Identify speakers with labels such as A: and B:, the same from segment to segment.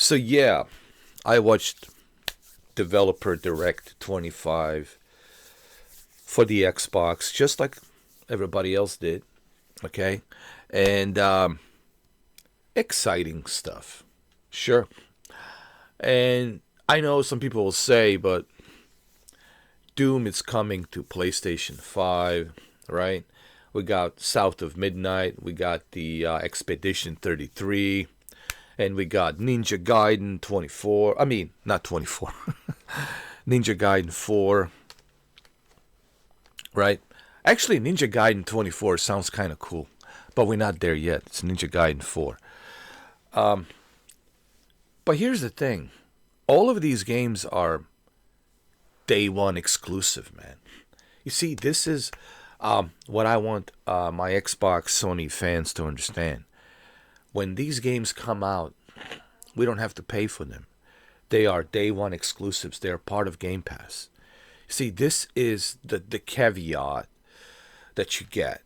A: So yeah, I watched Developer Direct 25 for the Xbox, just like everybody else did. Okay, and exciting stuff, sure. And I know some people will say, but Doom is coming to PlayStation 5, right? We got South of Midnight, we got the Expedition 33, and we got Ninja Gaiden 24. I mean, not 24. Ninja Gaiden 4, right? Actually, Ninja Gaiden 24 sounds kind of cool, but we're not there yet. It's Ninja Gaiden 4. But here's the thing. All of these games are day one exclusive, man. You see, this is what I want my Xbox Sony fans to understand. When these games come out, we don't have to pay for them. They are day one exclusives. They're part of Game Pass. See, this is the caveat that you get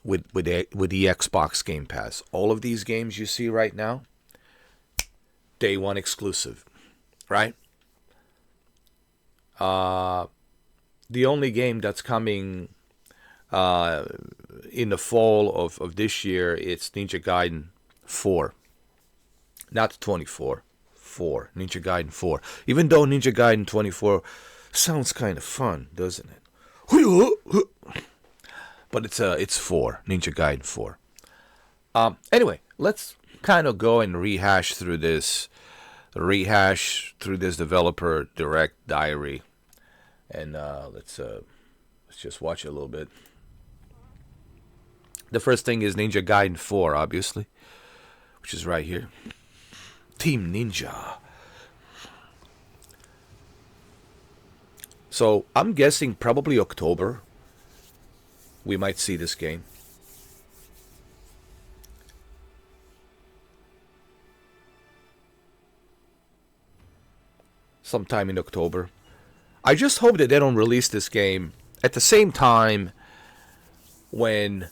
A: with the Xbox Game Pass. All of these games you see right now, day one exclusive, right? The only game that's coming in the fall of this year, it's Ninja Gaiden 4. Not 24. 4. Ninja Gaiden 4. Even though Ninja Gaiden 24 sounds kind of fun, doesn't it? But it's 4. Ninja Gaiden 4. Anyway, let's kind of go and rehash through this developer direct diary. And let's just watch it a little bit. The first thing is Ninja Gaiden 4, obviously, which is right here. Team Ninja. So I'm guessing probably October we might see this game. Sometime in October. I just hope that they don't release this game at the same time when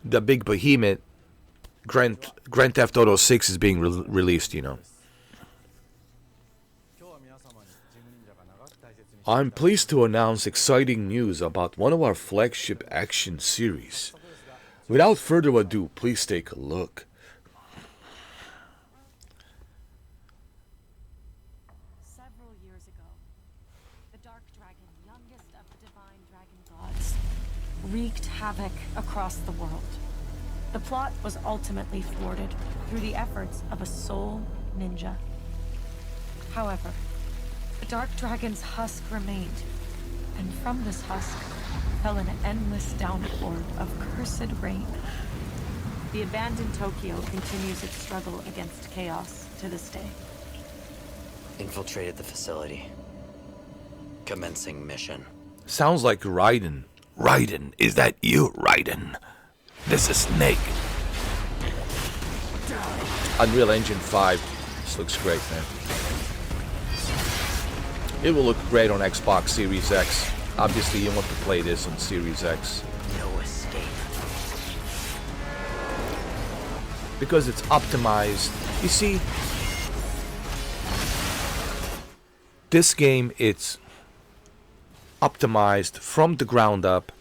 A: the big behemoth Grand Theft Auto 6 is being released, you know. I'm pleased to announce exciting news about one of our flagship action series. Without further ado, please take a look.
B: Several years ago, the Dark Dragon, youngest of the divine dragon gods, wreaked havoc across the world. The plot was ultimately thwarted through the efforts of a sole ninja. However, the Dark Dragon's husk remained, and from this husk fell an endless downpour of cursed rain. The abandoned Tokyo continues its struggle against chaos to this day.
C: Infiltrated the facility. Commencing mission.
A: Sounds like Raiden. Raiden, is that you, Raiden? This is Snake. Unreal Engine 5. This looks great, man. It will look great on Xbox Series X. Obviously, you want to play this on Series X.
C: No escape.
A: Because it's optimized. You see, this game, it's optimized from the ground up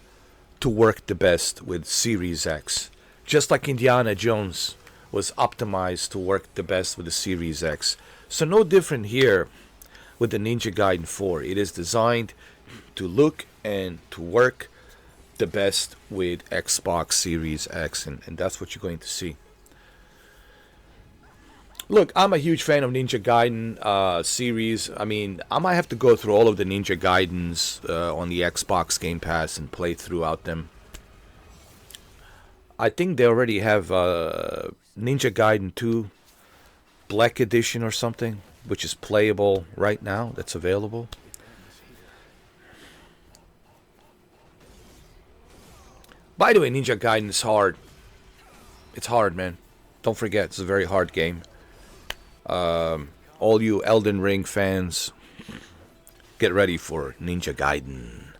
A: to work the best with Series X. Just like Indiana Jones was optimized to work the best with the Series X. So no different here with the Ninja Gaiden 4. It is designed to look and to work the best with Xbox Series X, and that's what you're going to see. Look, I'm a huge fan of Ninja Gaiden series. I mean, I might have to go through all of the Ninja Gaidens on the Xbox Game Pass and play throughout them. I think they already have Ninja Gaiden 2 Black Edition or something, which is playable right now. That's available. By the way, Ninja Gaiden is hard. It's hard, man. Don't forget, it's a very hard game. All you Elden Ring fans, get ready for Ninja Gaiden.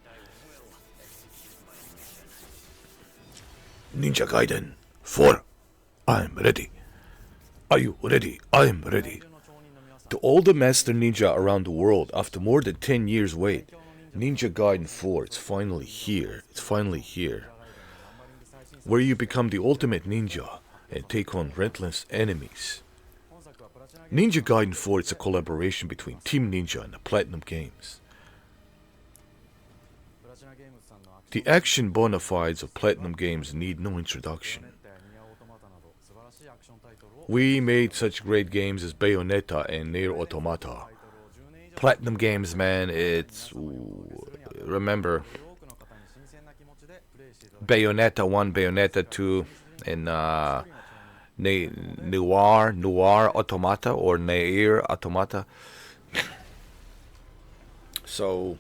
A: Ninja Gaiden 4. I'm ready. Are you ready? I am ready. To all the master ninja around the world, after more than 10 years wait, Ninja Gaiden 4, it's finally here. It's finally here. Where you become the ultimate ninja and take on relentless enemies. Ninja Gaiden 4 is a collaboration between Team Ninja and the Platinum Games. The action bona fides of Platinum Games need no introduction. We made such great games as Bayonetta and Nier Automata. Platinum Games, man, it's... remember, Bayonetta 1, Bayonetta 2, and Noir Automata, or Nier Automata. So,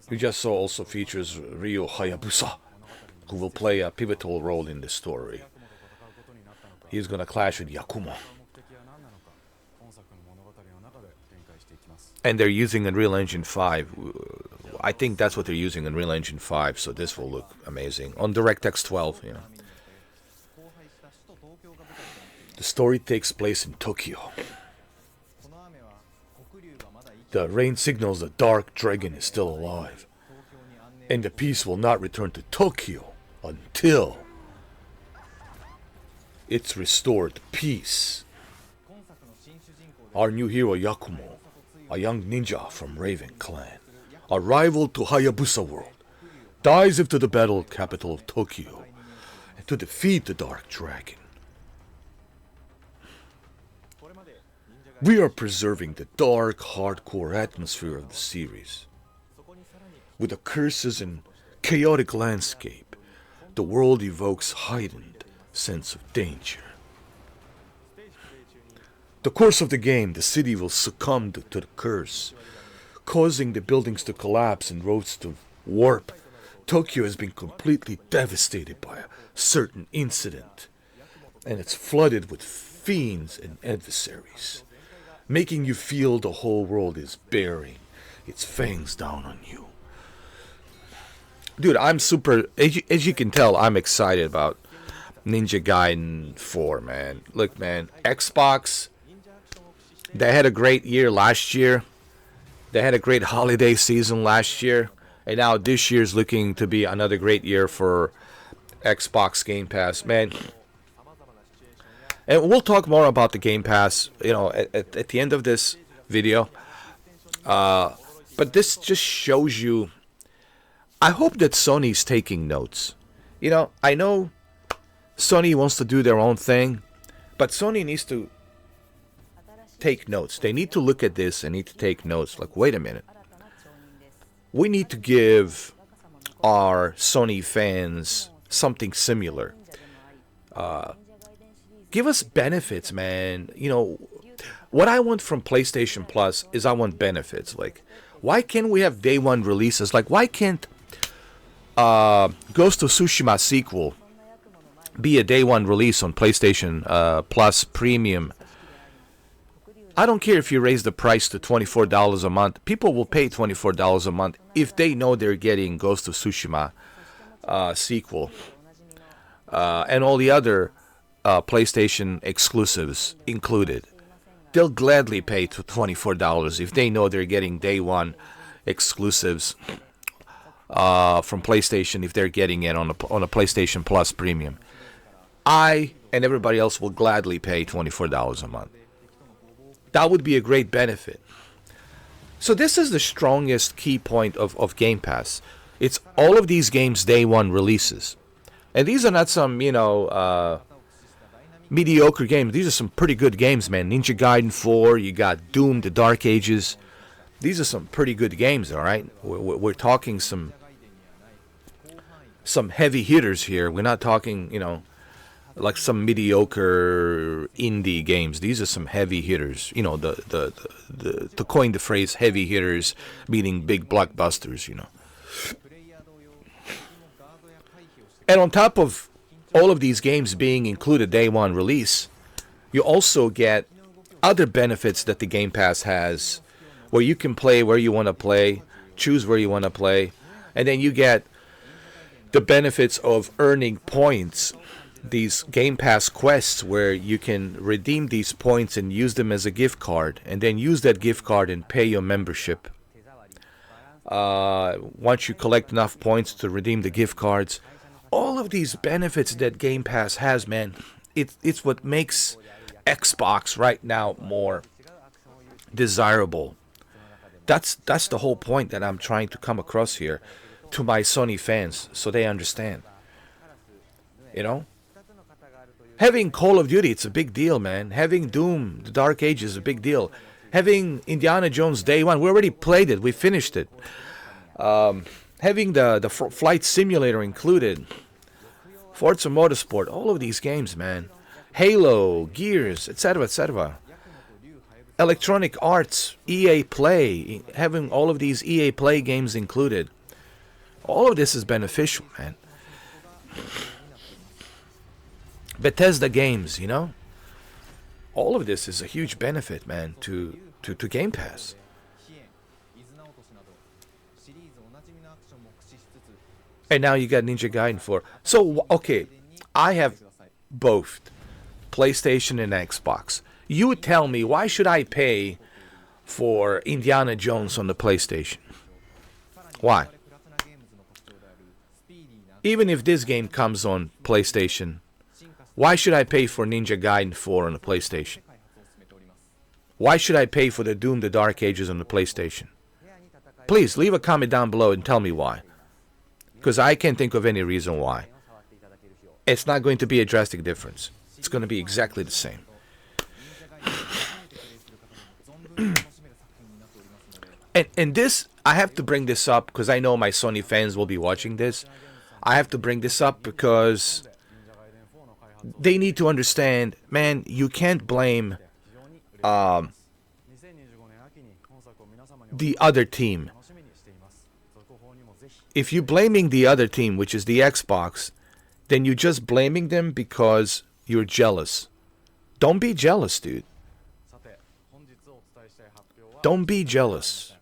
A: you just saw also features Ryo Hayabusa, who will play a pivotal role in the story. He's gonna clash with Yakumo. And they're using Unreal Engine 5. I think that's what they're using, Unreal Engine 5, so this will look amazing. On DirectX 12, you know. The story takes place in Tokyo. The rain signals the dark dragon is still alive. And the peace will not return to Tokyo until it's restored peace. Our new hero Yakumo, a young ninja from Raven Clan, a rival to Hayabusa World, dives into the battle capital of Tokyo and to defeat the Dark Dragon. We are preserving the dark, hardcore atmosphere of the series. With the curses and chaotic landscape, the world evokes heightened sense of danger. The course of the game, the city will succumb to the curse, causing the buildings to collapse and roads to warp. Tokyo has been completely devastated by a certain incident, and it's flooded with fiends and adversaries, making you feel the whole world is bearing its fangs down on you. Dude, I'm super, as you can tell, I'm excited about Ninja Gaiden 4, man. Look, man, Xbox, they had a great year last year. They had a great holiday season last year. And now this year's looking to be another great year for Xbox Game Pass, man. And we'll talk more about the Game Pass, you know, at the end of this video. But this just shows you, I hope that Sony's taking notes. You know, I know Sony wants to do their own thing, but Sony needs to take notes. They need to look at this and need to take notes. Like, wait a minute. We need to give our Sony fans something similar. Give us benefits, man. You know, what I want from PlayStation Plus is I want benefits. Like, why can't we have day one releases? Like, why can't Ghost of Tsushima sequel be a day one release on PlayStation Plus Premium? I don't care if you raise the price to $24 a month. People will pay $24 a month if they know they're getting Ghost of Tsushima sequel and all the other PlayStation exclusives included. They'll gladly pay $24 if they know they're getting day one exclusives from PlayStation if they're getting it on a PlayStation Plus Premium. I and everybody else will gladly pay $24 a month. That would be a great benefit. So this is the strongest key point of Game Pass. It's all of these games day one releases. And these are not some, you know, mediocre games. These are some pretty good games, man. Ninja Gaiden 4, you got Doom, The Dark Ages. These are some pretty good games, all right? We're talking some heavy hitters here. We're not talking, you know, like some mediocre indie games. These are some heavy hitters. You know, to coin the phrase heavy hitters, meaning big blockbusters, you know. And on top of all of these games being included day one release, you also get other benefits that the Game Pass has, where you can play where you want to play, choose where you want to play, and then you get the benefits of earning points these Game Pass quests where you can redeem these points and use them as a gift card, and then use that gift card and pay your membership. Once you collect enough points to redeem the gift cards, all of these benefits that Game Pass has, man, it's what makes Xbox right now more desirable. That's the whole point that I'm trying to come across here to my Sony fans, so they understand. You know? Having Call of Duty, it's a big deal, man. Having Doom, The Dark Ages, is a big deal. Having Indiana Jones Day One, we already played it, we finished it. Having the flight simulator included. Forza Motorsport, all of these games, man. Halo, Gears, etc., etc. Electronic Arts, EA Play, having all of these EA Play games included. All of this is beneficial, man. Bethesda games, you know? All of this is a huge benefit, man, to Game Pass. And now you got Ninja Gaiden 4. So, okay, I have both PlayStation and Xbox. You tell me, why should I pay for Indiana Jones on the PlayStation? Why? Even if this game comes on PlayStation, why should I pay for Ninja Gaiden 4 on the PlayStation? Why should I pay for the Doom the Dark Ages on the PlayStation? Please, leave a comment down below and tell me why. Because I can't think of any reason why. It's not going to be a drastic difference. It's going to be exactly the same. And this, I have to bring this up because I know my Sony fans will be watching this. I have to bring this up because they need to understand, man, you can't blame the other team. If you're blaming the other team, which is the Xbox, then you're just blaming them because you're jealous. Don't be jealous, dude. Don't be jealous.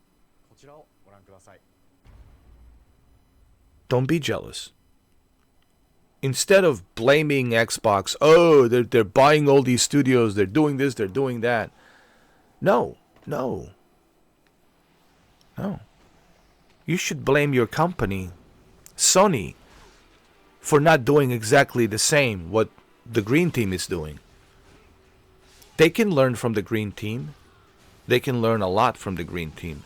A: Don't be jealous. Instead of blaming Xbox, oh, they're buying all these studios, they're doing this, they're doing that. No. You should blame your company, Sony, for not doing exactly the same what the green team is doing. They can learn from the green team. They can learn a lot from the green team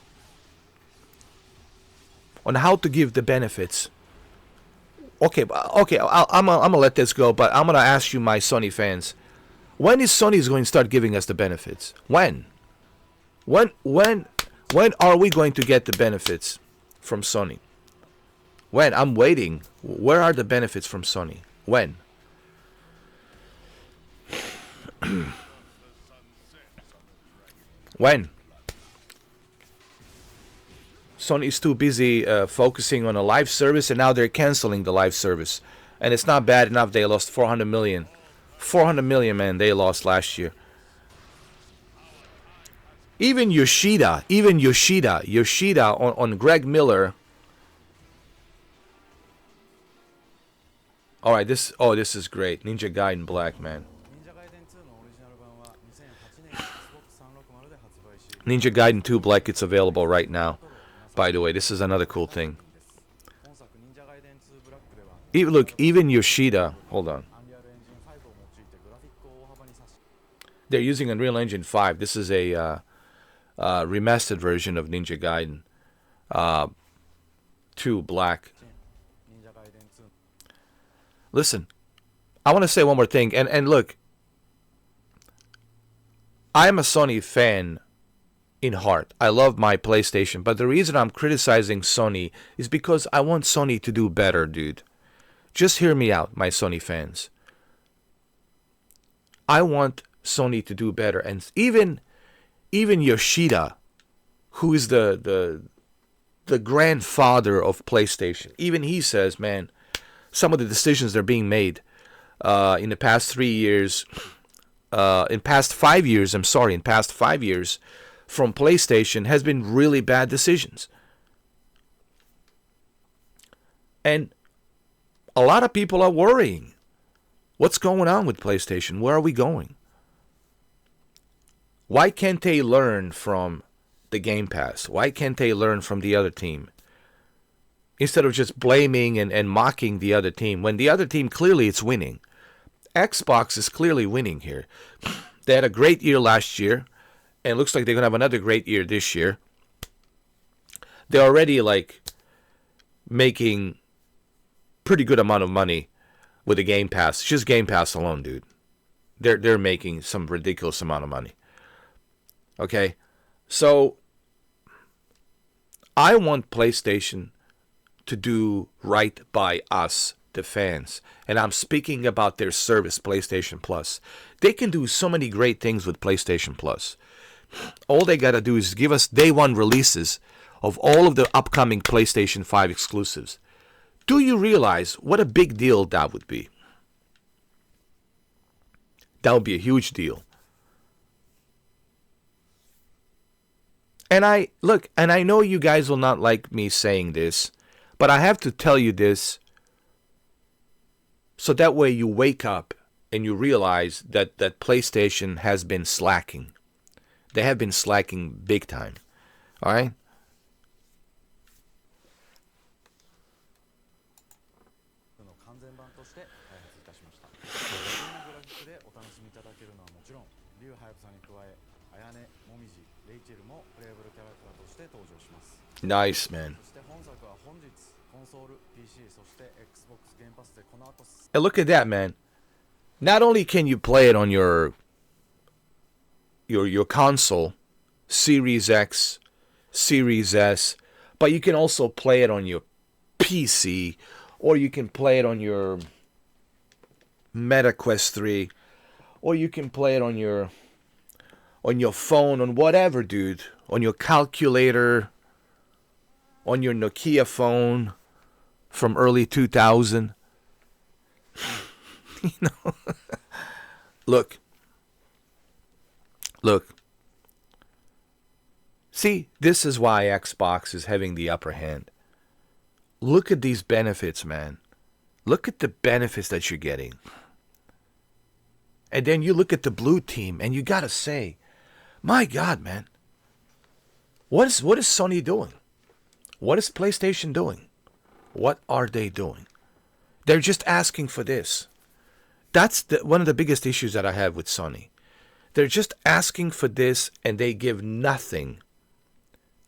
A: on how to give the benefits. Okay, I'm gonna let this go, but I'm gonna ask you, my Sony fans, when is Sony going to start giving us the benefits? When are we going to get the benefits from Sony? When? I'm waiting. Where are the benefits from Sony? When? When? Sony is too busy focusing on a live service, and now they're canceling the live service. And it's not bad enough they lost 400 million. 400 million, man, they lost last year. Even Yoshida on Greg Miller. Alright, this is great. Ninja Gaiden Black, man. Ninja Gaiden 2 Black, it's available right now. By the way, this is another cool thing. Even Yoshida, hold on. They're using Unreal Engine 5. This is a remastered version of Ninja Gaiden 2 Black. Listen, I want to say one more thing. And look, I'm a Sony fan in heart. I love my PlayStation, but the reason I'm criticizing Sony is because I want Sony to do better, dude. Just hear me out, my Sony fans. I want Sony to do better, and even Yoshida, who is the grandfather of PlayStation, even he says, man, some of the decisions that are being made in the past 3 years, in past 5 years from PlayStation has been really bad decisions. And a lot of people are worrying. What's going on with PlayStation? Where are we going? Why can't they learn from the Game Pass? Why can't they learn from the other team? Instead of just blaming and mocking the other team, when the other team clearly is winning. Xbox is clearly winning here. They had a great year last year, and it looks like they're going to have another great year this year. They're already like making pretty good amount of money with the Game Pass. Just Game Pass alone, dude. They're making some ridiculous amount of money. Okay? So I want PlayStation to do right by us, the fans. And I'm speaking about their service, PlayStation Plus. They can do so many great things with PlayStation Plus. All they got to do is give us day one releases of all of the upcoming PlayStation 5 exclusives. Do you realize what a big deal that would be? That would be a huge deal. And I know you guys will not like me saying this, but I have to tell you this so that way you wake up and you realize that PlayStation has been slacking. They have been slacking big time. All right? Nice, man. And look at that, man. Not only can you play it on your console, Series X, Series S, but you can also play it on your PC, or you can play it on your Meta Quest 3, or you can play it on your phone, on whatever, dude, on your calculator, on your Nokia phone from early 2000. You know, look. See, this is why Xbox is having the upper hand. Look at these benefits, man. Look at the benefits that you're getting. And then you look at the blue team and you gotta say, my God, man. What is Sony doing? What is PlayStation doing? What are they doing? They're just asking for this. That's one of the biggest issues that I have with Sony. They're just asking for this and they give nothing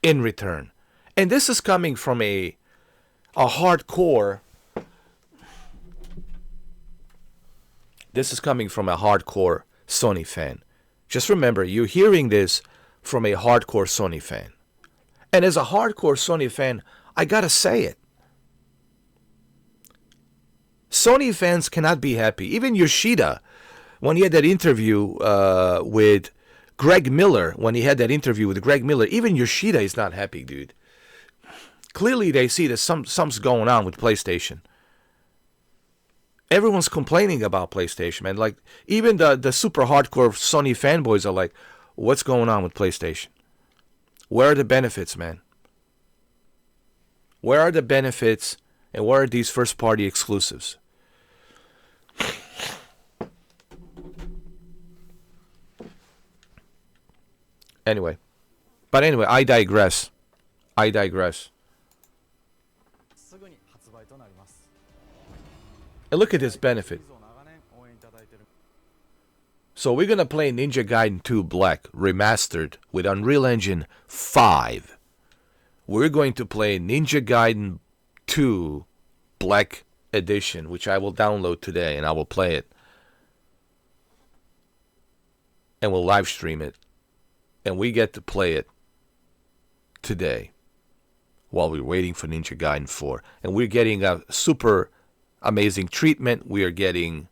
A: in return. And this is coming from a hardcore. This is coming from a hardcore Sony fan. Just remember, you're hearing this from a hardcore Sony fan. And as a hardcore Sony fan, I gotta say it. Sony fans cannot be happy. Even Yoshida, when he had that interview with Greg Miller, even Yoshida is not happy, dude. Clearly, they see that something's going on with PlayStation. Everyone's complaining about PlayStation, man. Like, even the super hardcore Sony fanboys are like, what's going on with PlayStation? Where are the benefits, man? Where are the benefits and where are these first-party exclusives? Anyway, I digress. And look at this benefit. So we're going to play Ninja Gaiden 2 Black Remastered with Unreal Engine 5. We're going to play Ninja Gaiden 2 Black Edition, which I will download today and I will play it. And we'll live stream it. And we get to play it today while we're waiting for Ninja Gaiden 4. And we're getting a super amazing treatment. We are getting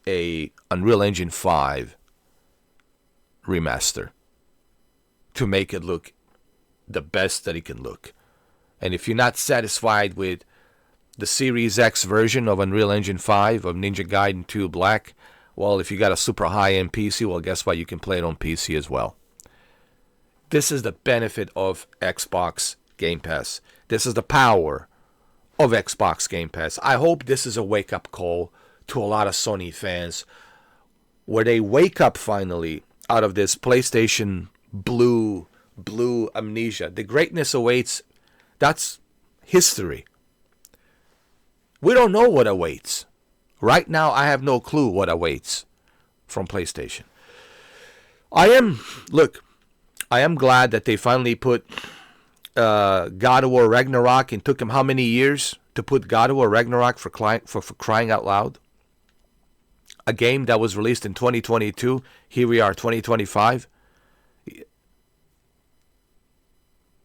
A: a Unreal Engine 5 remaster to make it look the best that it can look. And if you're not satisfied with the Series X version of Unreal Engine 5 of Ninja Gaiden 2 Black, well, if you got a super high-end PC, well, guess what? You can play it on PC as well. This is the benefit of Xbox Game Pass. This is the power of Xbox Game Pass. I hope this is a wake-up call to a lot of Sony fans, where they wake up finally out of this PlayStation blue amnesia. The greatness awaits. That's history. We don't know what awaits. Right now, I have no clue what awaits from PlayStation. I am glad that they finally put God of War Ragnarok. It took them how many years to put God of War Ragnarok for crying out loud? A game that was released in 2022. Here we are, 2025.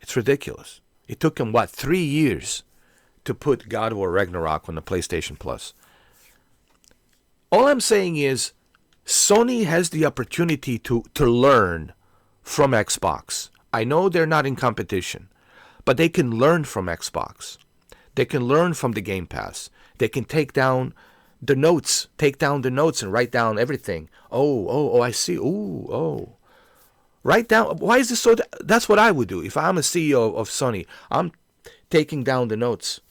A: It's ridiculous. It took them, 3 years to put God of War Ragnarok on the PlayStation Plus. All I'm saying is Sony has the opportunity to learn from Xbox. I know they're not in competition, but they can learn from Xbox. They can learn from the Game Pass. They can take down the notes and write down everything. Oh, I see. Oh. Write down. Why is this so? That's what I would do. If I'm a CEO of Sony, I'm taking down the notes.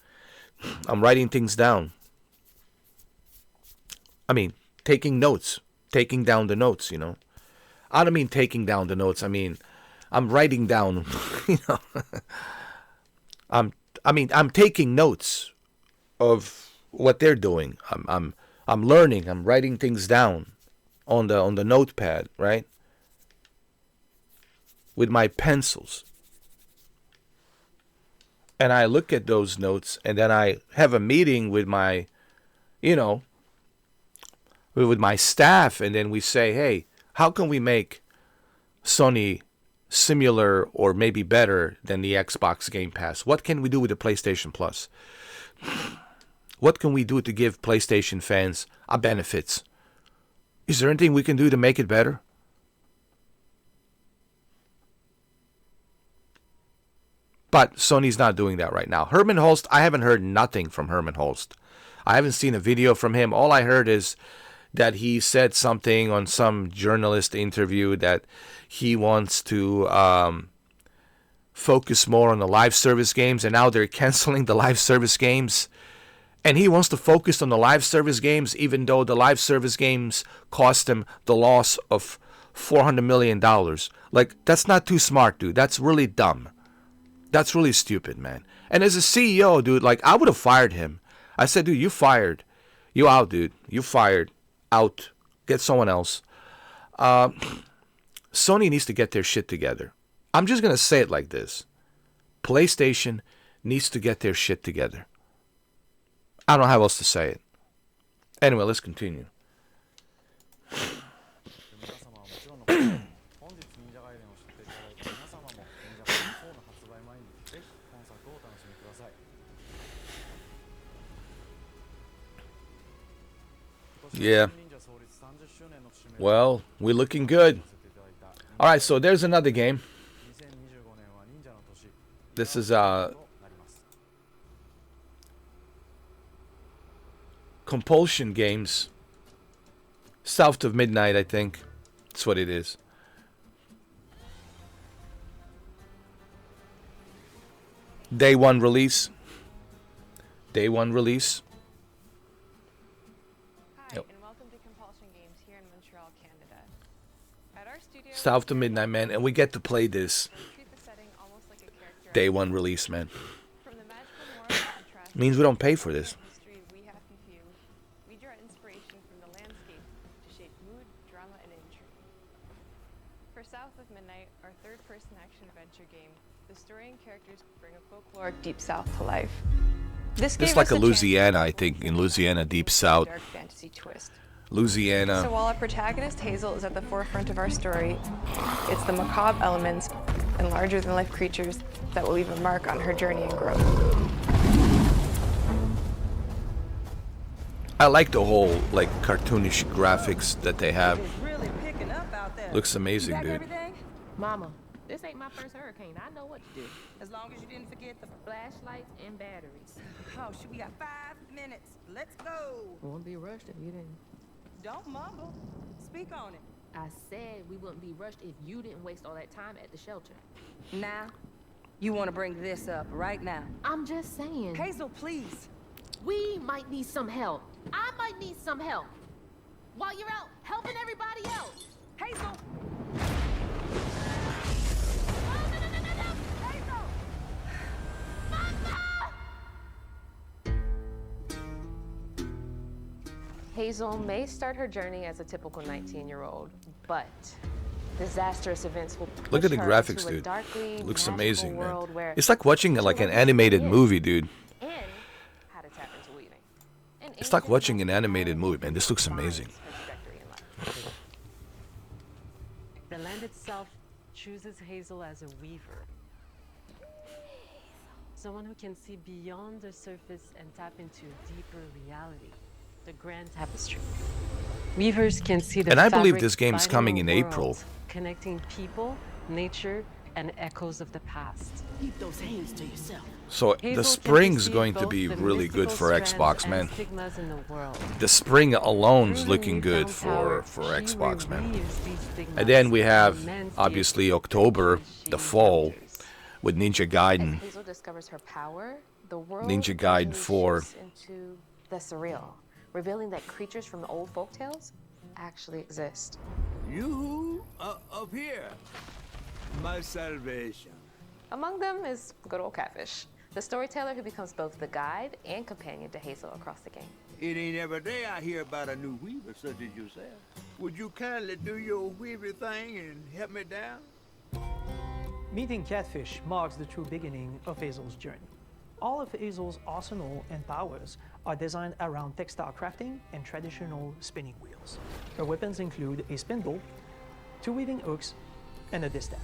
A: I'm writing things down. I mean, taking notes. Taking down the notes, you know. I don't mean taking down the notes. I mean, I'm writing down, you know. I'm taking notes of what they're doing. I'm learning. I'm writing things down on the notepad, right? With my pencils. And I look at those notes, and then I have a meeting with my, with my staff, and then we say, hey, how can we make Sony similar or maybe better than the Xbox Game Pass? What can we do with the PlayStation Plus? What can we do to give PlayStation fans benefits? Is there anything we can do to make it better? But Sony's not doing that right now. Herman Holst, I haven't heard nothing from Herman Holst. I haven't seen a video from him. All I heard is that he said something on some journalist interview that he wants to focus more on the live service games, and now they're canceling the live service games. And he wants to focus on the live service games, even though the live service games cost him the loss of $400 million. Like, that's not too smart, dude. That's really dumb. That's really stupid, man. And as a CEO, dude, like, I would have fired him. I said, dude, you fired. You out, dude. You fired. Out. Get someone else. Sony needs to get their shit together. I'm just going to say it like this. PlayStation needs to get their shit together. I don't know how else to say it. Anyway, let's continue. Yeah. Well, we're looking good. Alright, so there's another game. This is Compulsion Games. South of Midnight, I think. That's what it is. Day one release. Day one release.
D: Hi, and welcome to Compulsion Games here in Montreal, Canada. At our studio,
A: South of Midnight, man, and we get to play this.
D: treat the setting almost like a character.
A: Day one release, man.
D: From the magical moral contrast
A: Means we don't pay for this.
D: history we have consumed, we draw inspiration from the landscape to shape mood, drama, and intrigue. For South of Midnight, our third-person action-adventure game, the story and characters bring a folkloric Deep South to life. This
A: It's like a Louisiana, I think, in Louisiana, Deep South.
D: Dark fantasy twist.
A: Louisiana.
D: So while our protagonist Hazel is at the forefront of our story, it's the macabre elements and larger-than-life creatures that will leave a mark on her journey and growth.
A: I like the whole, like, cartoonish graphics that they have.
E: It's really picking up out there.
A: Looks amazing,
E: You got
A: dude.
E: everything?
F: Mama, this ain't my first hurricane. I know what to do.
E: As long as you didn't forget the...
F: Flashlights and batteries.
E: Oh, shoot, we got 5 minutes. Let's go.
F: Won't be rushed if you didn't.
E: Don't mumble. Speak on it.
F: I said we wouldn't be rushed if you didn't waste all that time at the shelter.
E: Now, you want to bring this up right now.
F: I'm just saying.
E: Hazel, please.
F: We might need some help. I might need some help. While you're out helping everybody else.
E: Hazel!
F: Oh, no.
E: Hazel!
G: Hazel may start her journey as a typical 19-year-old, but disastrous events will
A: Look at the
G: push her
A: graphics,
G: into a
A: dude.
G: darkly
A: Looks
G: magical
A: amazing, man.
G: world where
A: It's like watching like an animated movie, dude.
G: and how to tap into weaving. And
A: It's like
G: anything
A: watching an
G: else
A: animated
G: that
A: movie, man. This looks
G: defines
A: amazing.
G: her trajectory in life.
H: The land itself chooses Hazel as a weaver. Someone who can see beyond the surface and tap into a deeper reality, the grand tapestry. Weavers can see the
A: And I believe
H: fabric
A: this game's
H: binding
A: coming
H: a
A: in
H: world,
A: April.
H: connecting people, nature, and echoes of the past.
F: Keep those hands to yourself.
A: So
H: Hazel
A: the
H: can
A: spring's
H: perceive
A: going to
H: both
A: be
H: the
A: really good
H: mystical
A: for
H: strands
A: Xbox,
H: and
A: man.
H: stigmas in the world.
A: The spring alone's
H: Through
A: looking
H: the
A: good
H: newfound
A: for
H: power, she
A: Xbox, man.
H: reweaves these stigmas
A: And then we have,
H: immensely
A: obviously, October,
H: she
A: the fall,
H: encounters.
A: with Ninja
G: As
A: Gaiden.
G: Hazel discovers her power, the world
A: Ninja Gaiden
G: gradually
A: 4.
G: shifts into the surreal, revealing that creatures from the old folktales actually exist.
I: You up here, my salvation.
G: Among them is good old Catfish, the storyteller who becomes both the guide and companion to Hazel across the game.
I: It ain't every day I hear about a new weaver such as yourself. Would you kindly do your weaver thing and help me down?
J: Meeting Catfish marks the true beginning of Hazel's journey. All of Hazel's arsenal and powers are designed around textile crafting and traditional spinning wheels. Her weapons include a spindle, 2 weaving hooks, and a distaff.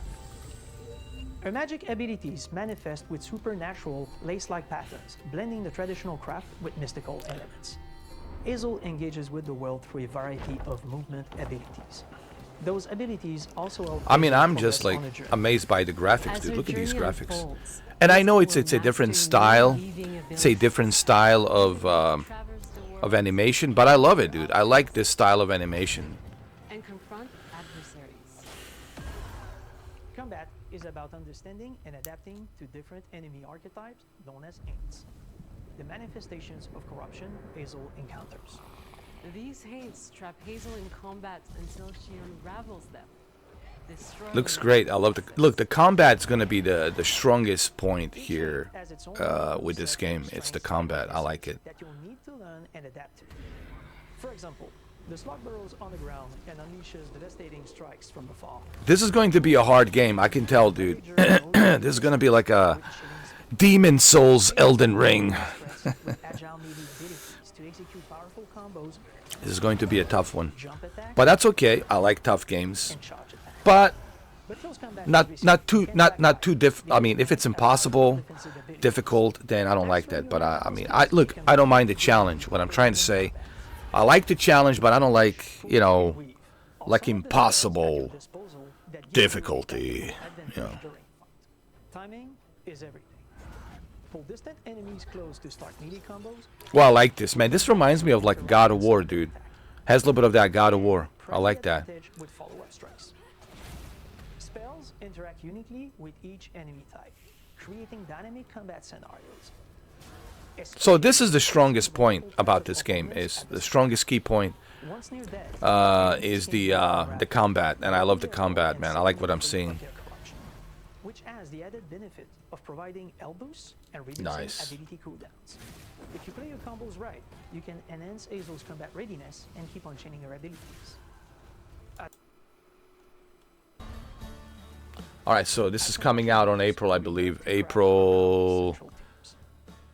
J: Her magic abilities manifest with supernatural lace-like patterns, blending the traditional craft with mystical elements. Hazel engages with the world through a variety of movement abilities. Those abilities also help
A: I mean,
J: Hazel
A: I'm just
J: progress
A: like
J: on her journey.
A: amazed by the graphics,
H: As
A: dude.
H: her
A: Look at these
H: journey
A: graphics.
H: unfolds,
A: And I know
H: Hazel
A: it's
H: will
A: a different
H: master new
A: style.
H: weaving
A: It's a different style of
H: traverse the world
A: animation, but I love it, dude. I like this style of animation.
H: and confront adversaries.
J: Combat is about understanding and adapting to different enemy archetypes known as Aints, the manifestations of corruption Hazel encounters.
H: These hates trap Hazel in combat until she unravels them. Destroying
A: Looks
H: them.
A: great. I love the look. The combat's gonna be the strongest point
J: Each
A: here
J: Aint has its own
A: with
J: set
A: this
J: of
A: game. It's the
J: strengths
A: combat.
J: and
A: I like it.
J: that you'll need to learn and adapt to. For example, the slug burrows on the ground and unleashes devastating strikes from afar.
A: This is going to be a hard game. I can tell, dude. This is gonna be like a Demon Souls Elden Ring.
J: With agile melee abilities to execute powerful combos,
A: This is going to be a tough one,
J: jump attacks,
A: but that's okay. I like tough games,
J: and charge attacks.
A: but
J: But close combat
A: not
J: is
A: not too
J: risky. You
A: not
J: can't
A: not
J: back
A: too
J: out.
A: diff.
J: The
A: I mean, if it's
J: enemy has
A: impossible,
J: defensive abilities.
A: difficult, then I don't like that. But I mean, I look. I don't mind the challenge. What I'm trying to say, I like the challenge, but I don't like
J: Weave.
A: like
J: Also, the
A: impossible
J: spells at your disposal that give you
A: difficulty.
J: advantage
A: You know.
J: during fight. Timing is everything. Pull distant enemies close to start melee combos.
A: Well, I like this, man. This reminds me of like God of War, dude. Has a little bit of that God of War. I like that.
J: Advantage with follow-up strikes. Spells interact uniquely with each enemy type, creating dynamic combat scenarios.
A: So this is the strongest point about this game. Is the strongest key point
J: Once near death,
A: is the combat, and I love the combat, man. I like what I'm seeing.
J: Which has the added benefit of providing elbows and reducing
A: Nice.
J: ability cooldowns. If you play your combos right, you can enhance Hazel's combat readiness and keep on chaining her abilities.
A: All right, so this is coming out on April, I believe. April.
J: Central teams.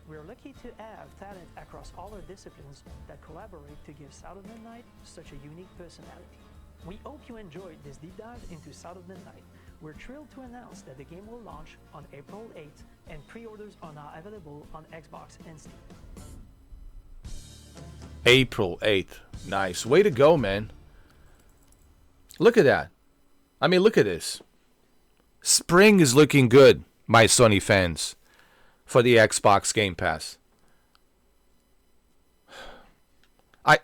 J: We're lucky to have talent across all our disciplines that collaborate to give South of Midnight such a unique personality. We hope you enjoyed this deep dive into South of Midnight. We're thrilled to announce that the game will launch on April 8th, and pre-orders are now available on Xbox and Steam.
A: April 8th. Nice. Way to go, man. Look at that. I mean, look at this. Spring is looking good, my Sony fans, for the Xbox Game Pass. I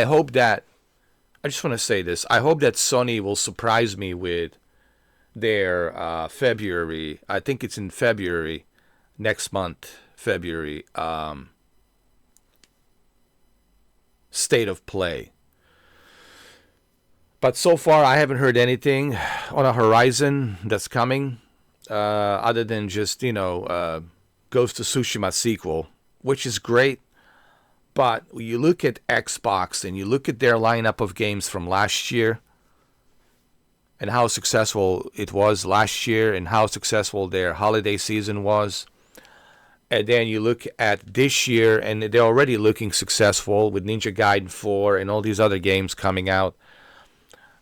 A: hope that, I just want to say this. I hope that Sony will surprise me with their February. I think it's in February, next month, February. state of play. But so far, I haven't heard anything on a horizon that's coming, other than just, Ghost of Tsushima sequel, which is great. But when you look at Xbox and you look at their lineup of games from last year and how successful it was last year and how successful their holiday season was, and then you look at this year and they're already looking successful with Ninja Gaiden 4 and all these other games coming out.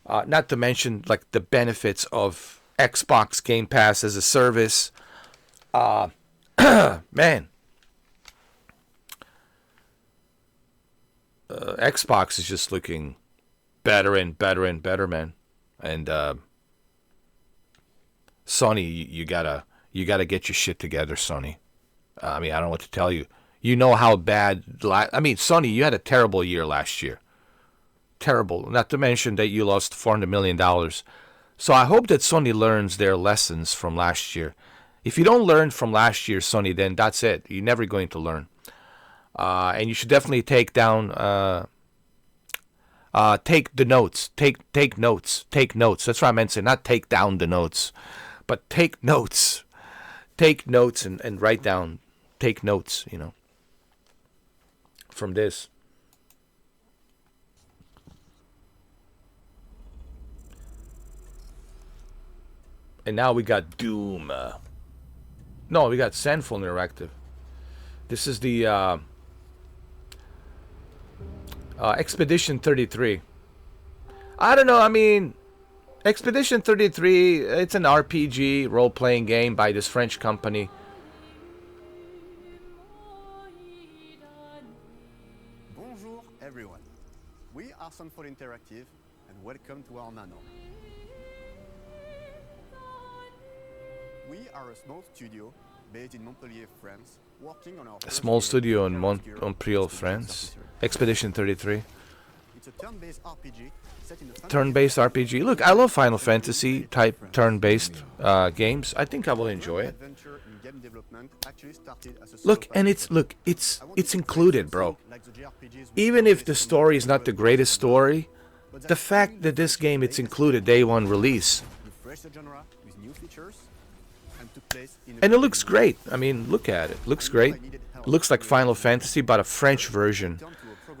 A: Not to mention like the benefits of Xbox Game Pass as a service. Man. Xbox is just looking better and better and better, man. And Sony, you gotta get your shit together, Sony. I mean, I don't know what to tell you. You know how bad. Sony, you had a terrible year last year. Terrible. Not to mention that you lost $400 million. So I hope that Sony learns their lessons from last year. If you don't learn from last year, Sony, then that's it. You're never going to learn. And you should definitely take down, take the notes. Take notes. Take notes. That's what I meant to say. Not take down the notes, but take notes. Take notes and write down. Take notes, from this. And now we got Doom. No, we got Sandful Interactive. This is the Expedition 33. I don't know, Expedition 33, it's an RPG role-playing game by this French company.
K: Bonjour everyone. We are Sandful Interactive and welcome to our nano. We are a small studio based in Montpellier, France, working on our
A: A small studio in Montpellier, France. Expedition 33.
K: It's a turn-based RPG set in the
A: Turn-based RPG. Look, I love Final Fantasy type turn-based games. I think I will enjoy it. Look, and it's included, bro. Even if the story is not the greatest story, the fact that this game it's included day one release. And it looks great. Look at it. Looks great. It looks like Final Fantasy, but a French version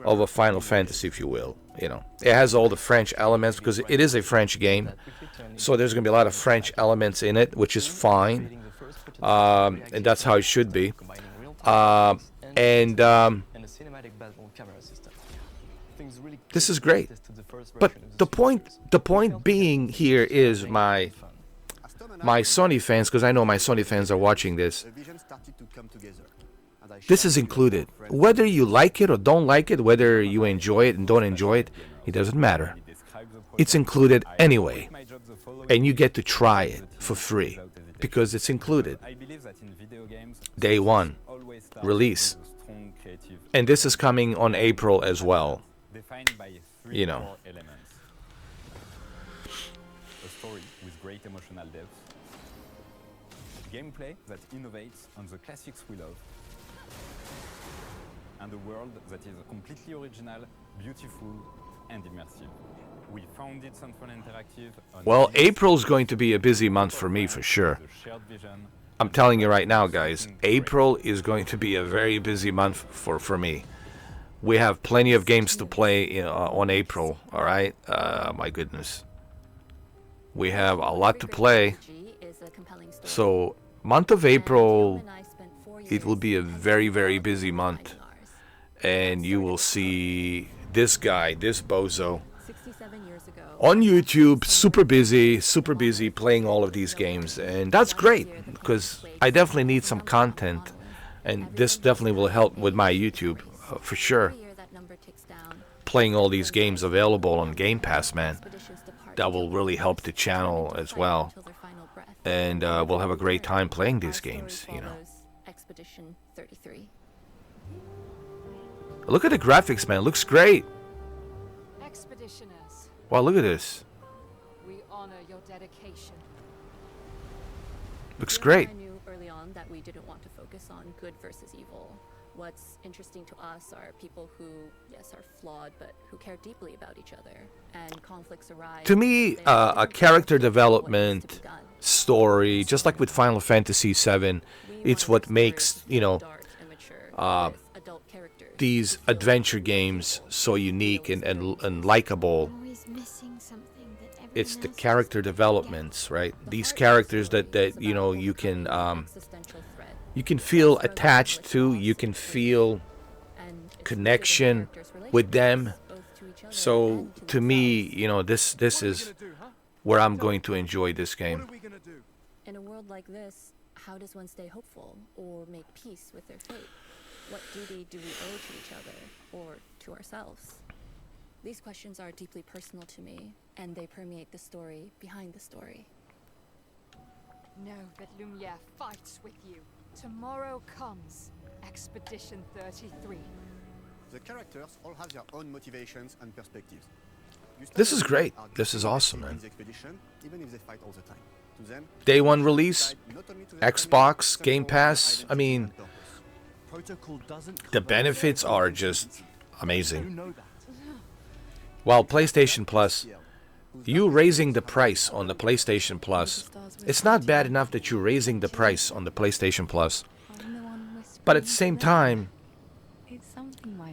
A: of a Final Fantasy, if you will. It has all the French elements because it is a French game. So there's going to be a lot of French elements in it, which is fine. And that's how it should be. This is great. But the point being here is my Sony fans, because I know my Sony fans are watching this. This is included. Whether you like it or don't like it, whether you enjoy it and don't enjoy it, it doesn't matter. It's included anyway. And you get to try it for free because it's included. Day one, release. And this is coming on April as well. A
L: story with great emotional depth. Gameplay that innovates on the classics we love. And a world that is completely original, beautiful, and immersive. We founded Sandful Interactive on...
A: Well, April's going to be a busy month for me, for sure. I'm telling you right now, guys, April is going to be a very busy month for me. We have plenty of games to play on April, all right? My goodness. We have a lot to play. So, month of April, it will be a very, very busy month. And you will see this guy, this bozo, on YouTube, super busy playing all of these games. And that's great, because I definitely need some content. And this definitely will help with my YouTube, for sure. Playing all these games available on Game Pass, man. That will really help the channel as well. And we'll have a great time playing these games,
M: Expedition 33.
A: Look at the graphics, man. It looks great.
M: Expeditioners.
A: Wow, look at this.
M: We honor your dedication.
A: Looks great.
M: I knew early on that we didn't want to focus on good versus evil, What's interesting to us are people who, yes, are flawed, but who care deeply about each other. And conflicts arise.
A: To me, a character development story, just like with Final Fantasy VII, it's what makes, these adventure games so unique and likable. It's the character developments, right? These characters that you can feel attached to, you can feel connection with them. So to me, this is where I'm going to enjoy this game.
M: In a world like this, how does one stay hopeful or make peace with their fate? What duty do we owe to each other or to ourselves? These questions are deeply personal to me, and they permeate the story behind the story.
N: Know that Lumiere fights with you. Tomorrow comes Expedition 33.
K: The characters all have their own motivations and perspectives.
A: This is great. This is awesome, man.
K: Even if they fight all the time. To them,
A: Day one release, Xbox, Game Pass. I mean, the benefits are just amazing. While PlayStation Plus, you raising the price on the PlayStation Plus, it's not bad enough that you're raising the price on the PlayStation Plus. But at the same time,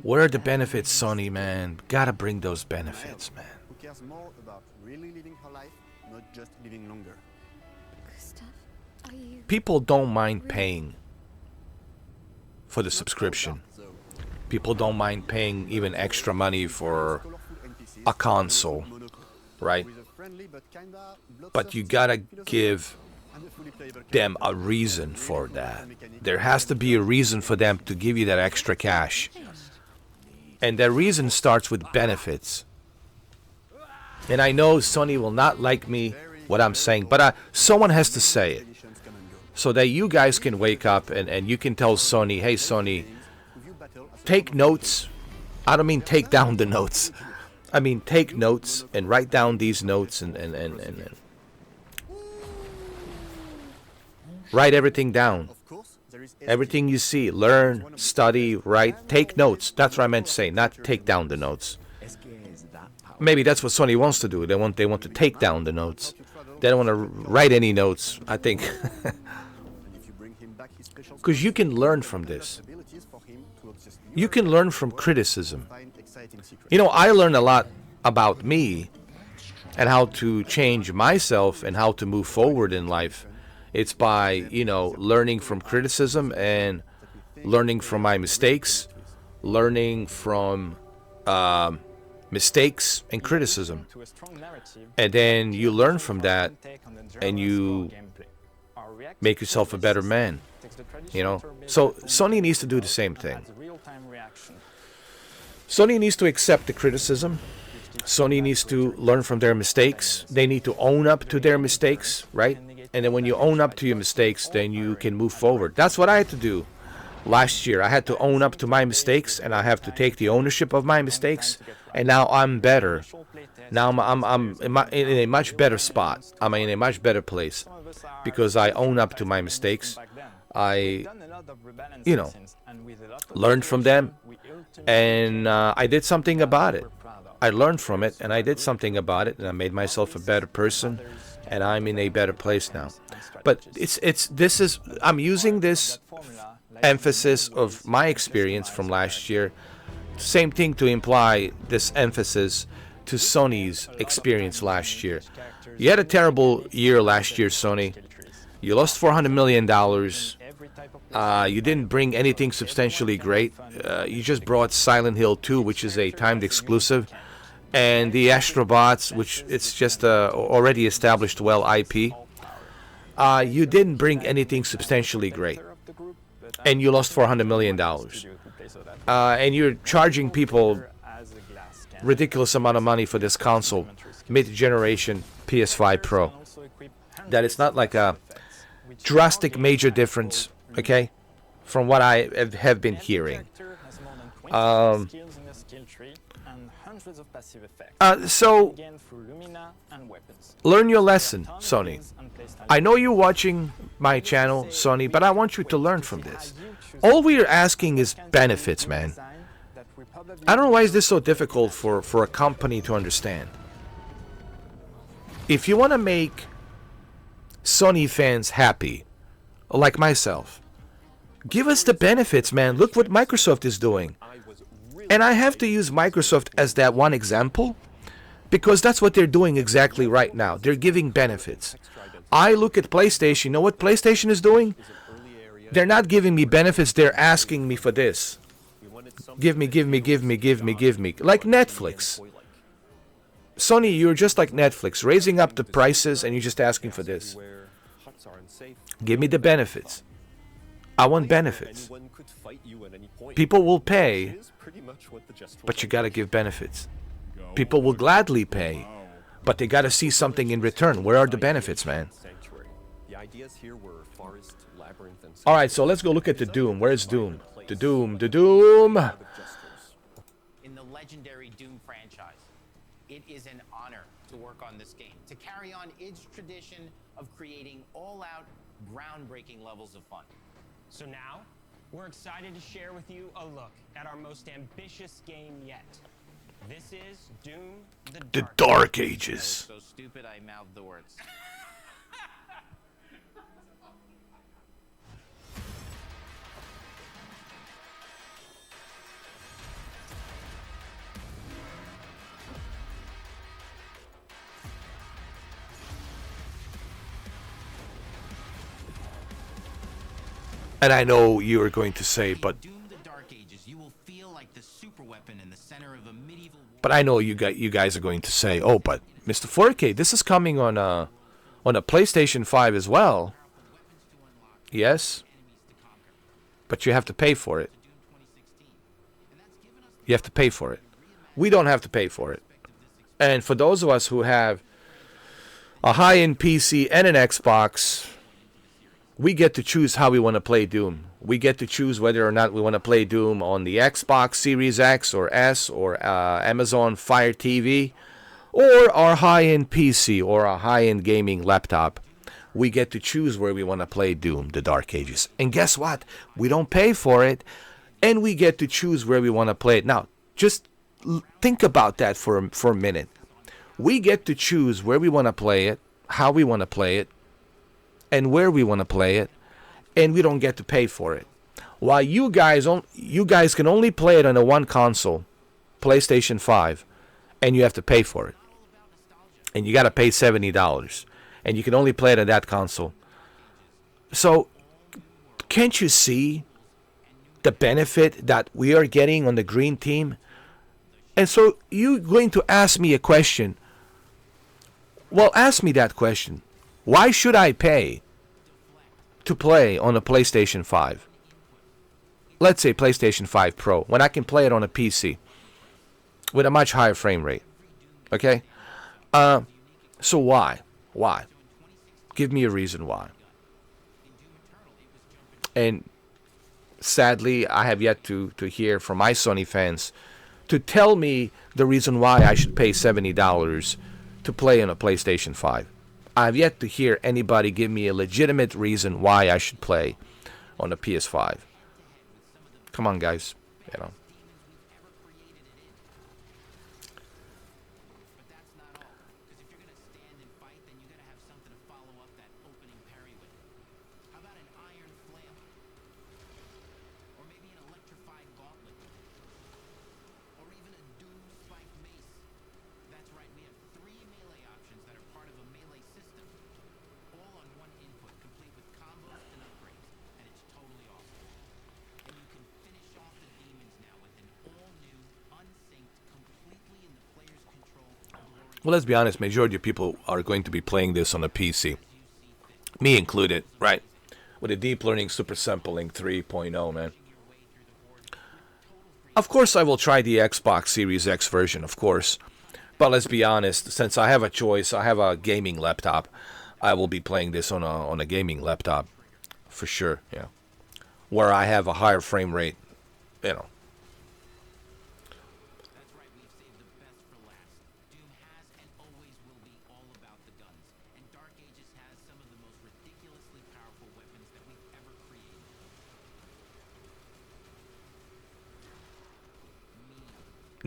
A: where are the benefits, Sony, man? Gotta bring those benefits, man.
K: who cares more about really living her life, not just living longer.
A: People don't mind paying for the subscription. People don't mind paying even extra money for a console, right? But you gotta give them a reason for that. There has to be a reason for them to give you that extra cash. And that reason starts with benefits. And I know Sony will not like me, what I'm saying, but someone has to say it. So that you guys can wake up and you can tell Sony, hey Sony, take notes. I don't mean take down the notes. I mean take notes and write down these notes and write everything down. Everything you see, learn, study, write, take notes. That's what I meant to say, not take down the notes. Maybe that's what Sony wants to do. They want to take down the notes. They don't want to write any notes, I think. Because you can learn from this. You can learn from criticism. I learn a lot about me and how to change myself and how to move forward in life. It's by, learning from criticism and learning from my mistakes, learning from mistakes and criticism. And then you learn from that and you make yourself a better man. So Sony needs to do the same thing. Sony needs to accept the criticism. Sony needs to learn from their mistakes. They need to own up to their mistakes, right? And then when you own up to your mistakes, then you can move forward. That's what I had to do last year. I had to own up to my mistakes, and I have to take the ownership of my mistakes. And now I'm better. Now I'm in a much better spot. I'm in a much better place because I own up to my mistakes. I, learned from them, and I did something about it. I learned from it, and I did something about it, and I made myself a better person, and I'm in a better place now. But I'm using this emphasis of my experience from last year, same thing to imply this emphasis to Sony's experience last year. You had a terrible year last year, Sony. You lost $400 million. You didn't bring anything substantially great. You just brought Silent Hill 2, which is a timed exclusive, and the Astrobots, which it's just a already established IP. You didn't bring anything substantially great, and you lost $400 million. And you're charging people ridiculous amount of money for this console, mid-generation PS5 Pro. That it's not like a drastic major difference, okay, from what I have been hearing.
L: hundreds of passive effects.
A: So
L: Again, through Lumina and weapons.
A: learn your lesson, Sony. I know you're watching my channel, Sony, but I want you to learn from this. All we are asking is benefits, man. I don't know why is this so difficult for a company to understand. If you want to make Sony fans happy, like myself, give us the benefits, man. Look what Microsoft is doing. And I have to use Microsoft as that one example because that's what they're doing exactly right now. They're giving benefits. I look at PlayStation. You know what PlayStation is doing? They're not giving me benefits. They're asking me for this. Give me, give me, give me, give me, give me. Like Netflix. Sony, you're just like Netflix, raising up the prices and you're just asking for this. Give me the benefits. I want benefits. People will pay, but you gotta give benefits. People will gladly pay, but they gotta see something in return. Where are the benefits, man? Alright, so let's go look at the Doom. Where's Doom? The Doom, the Doom!
O: In the legendary Doom franchise, it is an honor to work on this game, to carry on its tradition of creating all-out, groundbreaking levels of fun.
P: So now, we're excited to share with you a look at our most ambitious game yet. This is Doom,
A: the Dark Ages.
O: So stupid I mouthed the words.
A: And I know you are going to say, but I know you guys are going to say, oh, but Mr. 4K, this is coming on a PlayStation 5 as well. Yes, but you have to pay for it. You have to pay for it. We don't have to pay for it. And for those of us who have a high-end PC and an Xbox, we get to choose how we want to play Doom. We get to choose whether or not we want to play Doom on the Xbox Series X or S or Amazon Fire TV or our high-end PC or our high-end gaming laptop. We get to choose where we want to play Doom, the Dark Ages. And guess what? We don't pay for it, and we get to choose where we want to play it. Now, just think about that for a minute. We get to choose where we want to play it, how we want to play it, and where we want to play it, and we don't get to pay for it. While you guys can only play it on a one console, PlayStation 5, and you have to pay for it. And you got to pay $70, and you can only play it on that console. So, can't you see the benefit that we are getting on the green team? And so, you're going to ask me a question. Well, ask me that question. Why should I pay to play on a PlayStation 5? Let's say PlayStation 5 Pro, when I can play it on a PC with a much higher frame rate. Okay? So why? Why? Give me a reason why. And sadly, I have yet to hear from my Sony fans to tell me the reason why I should pay $70 to play on a PlayStation 5. I've yet to hear anybody give me a legitimate reason why I should play on a PS5. Come on, guys. You know. Well, let's be honest, majority of people are going to be playing this on a PC. Me included, right? With a deep learning super sampling 3.0, man. Of course, I will try the Xbox Series X version, of course. But let's be honest, since I have a choice, I have a gaming laptop, I will be playing this on a gaming laptop. For sure, yeah. Where I have a higher frame rate, you know.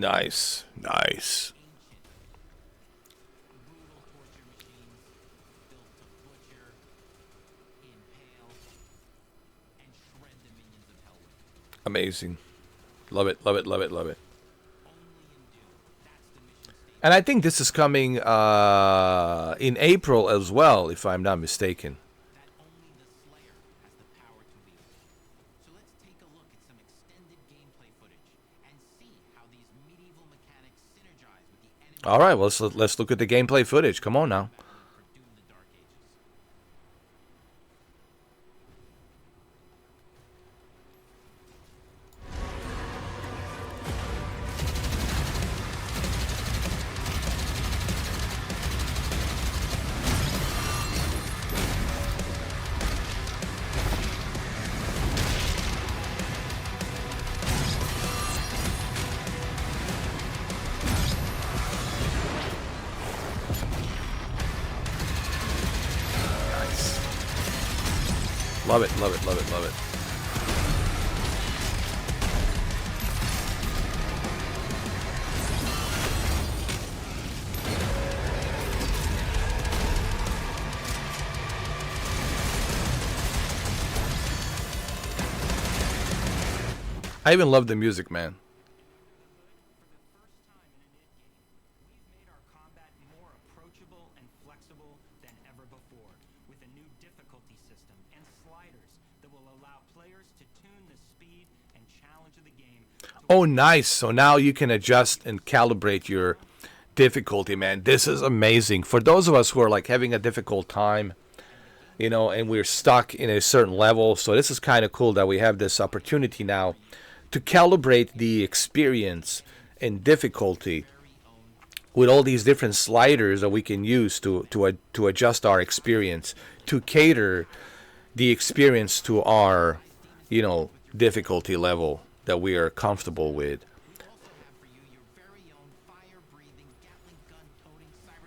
A: Nice, nice. Amazing. Love it, love it, love it, love it. And I think this is coming in April as well, if I'm not mistaken. All right, well, let's look at the gameplay footage. Come on now. Love it, love it, love it, love it. I even love the music, man. Oh, nice. So now you can adjust and calibrate your difficulty, man. This is amazing. For those of us who are like having a difficult time, you know, and we're stuck in a certain level. So this is kind of cool that we have this opportunity now to calibrate the experience and difficulty with all these different sliders that we can use to adjust our experience, to cater the experience to our, you know, difficulty level that we are comfortable with.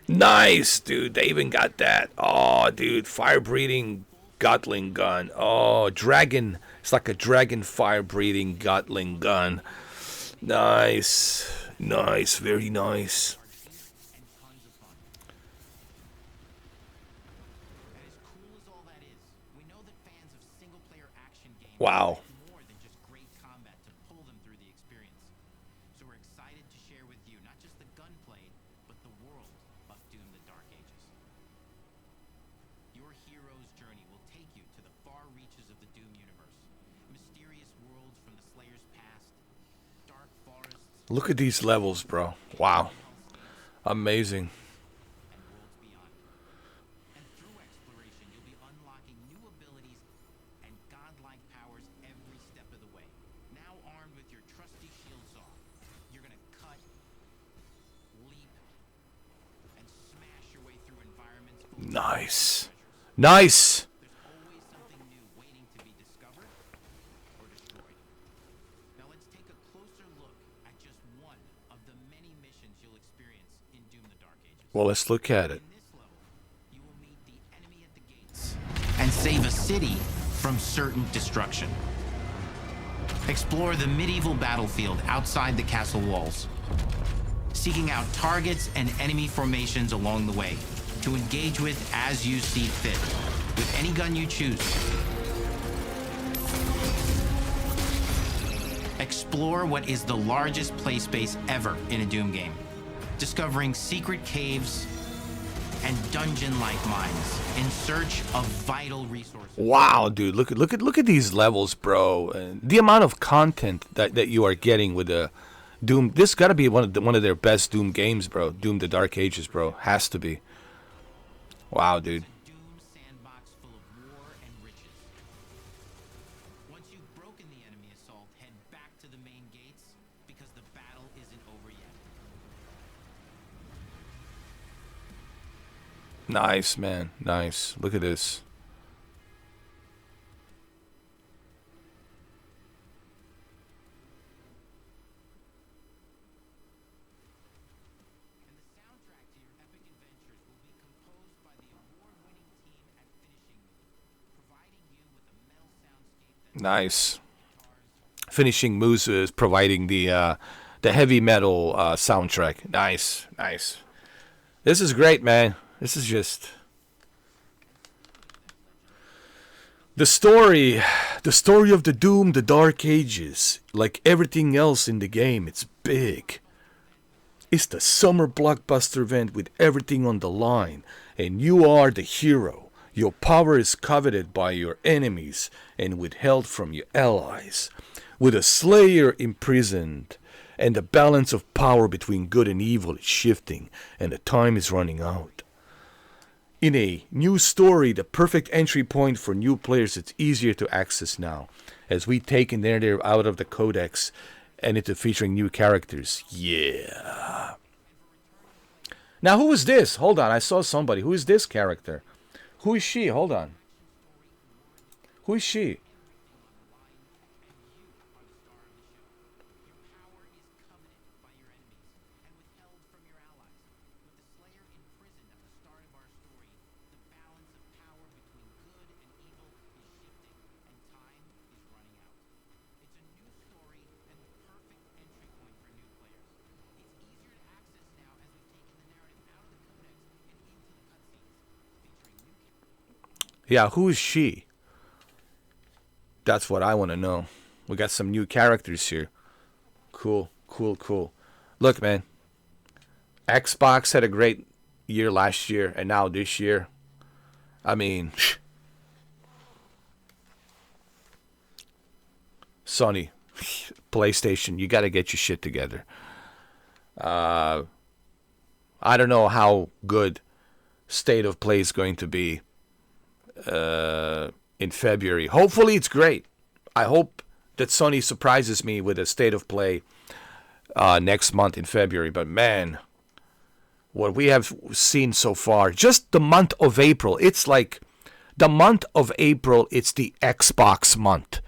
A: Nice, dude. They even got that. Oh, dude. Fire-breathing Gatling gun. Oh, dragon. It's like a dragon fire-breathing Gatling gun. Nice. Nice. Very nice. Wow. Look at these levels, bro. Wow. Amazing. Nice. Nice. Well, let's look at it.
O: And save a city from certain destruction. Explore the medieval battlefield outside the castle walls, seeking out targets and enemy formations along the way to engage with as you see fit, with any gun you choose. Explore what is the largest play space ever in a Doom game, discovering secret caves and dungeon-like mines in search of vital resources.
A: Wow, dude, look at these levels, bro. And the amount of content that you are getting with the Doom. This got to be one of their best Doom games, bro. Doom: The Dark Ages, bro. Has to be. Wow, dude. Nice, man. Nice. Look at this. Nice. Finishing Moose is providing the The heavy metal soundtrack. Nice, nice. This is great, man. This is just the story of the Doom, the Dark Ages. Like everything else in the game, it's big. It's the summer blockbuster event with everything on the line, and you are the hero. Your power is coveted by your enemies and withheld from your allies. With a Slayer imprisoned, and the balance of power between good and evil is shifting, and the time is running out. In a new story, the perfect entry point for new players, it's easier to access now, as we take in there out of the codex and into featuring new characters. Yeah. Now, who is this? Hold on, I saw somebody. Who is this character? Who is she? Hold on. Who is she? Yeah, who is she? That's what I want to know. We got some new characters here. Cool, cool, cool. Look, man. Xbox had a great year last year, and now this year. I mean, Sony, PlayStation, you got to get your shit together. I don't know how good State of Play is going to be in February. Hopefully it's great. I hope that Sony surprises me with a State of Play next month in February. But man, what we have seen so far, just the month of April, it's like the month of April, it's the Xbox month.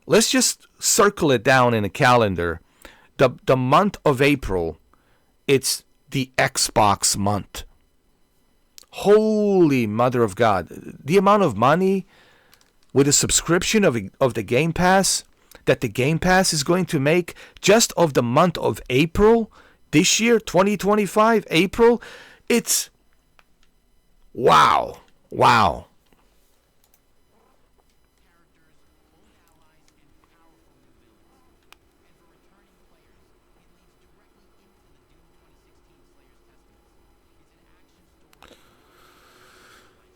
A: Let's just circle it down in a calendar. The month of April, it's the Xbox month. Holy Mother of God. The amount of money with a subscription of the Game Pass that the Game Pass is going to make just of the month of April this year, 2025, April, it's wow. Wow.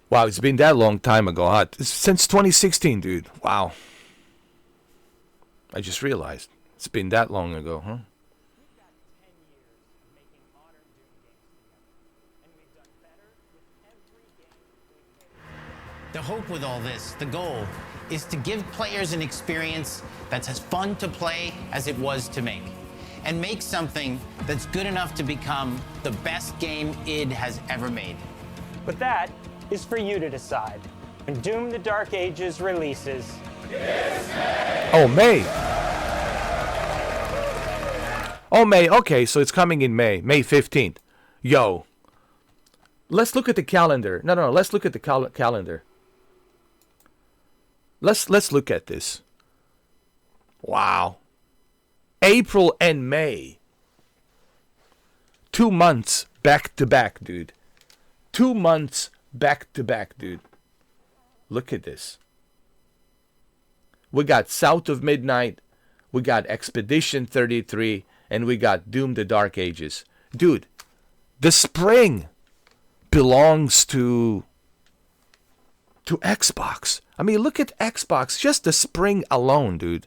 A: Wow, it's been that long time ago, huh? Since 2016, dude. Wow. I just realized. It's been that long ago, huh?
O: The hope with all this, the goal, is to give players an experience that's as fun to play as it was to make. And make something that's good enough to become the best game id has ever made.
P: But that is for you to decide. When Doom the Dark Ages releases...
A: Oh, May. Oh, May. Okay, so it's coming in May. May 15th. Yo. Let's look at the calendar. No. Let's look at the calendar. Let's look at this. Wow. April and May. 2 months back to back, dude. 2 months back to back, dude. Look at this. We got South of Midnight, we got Expedition 33, and we got Doom the Dark Ages. Dude, the spring belongs to Xbox. I mean, look at Xbox. Just the spring alone, dude.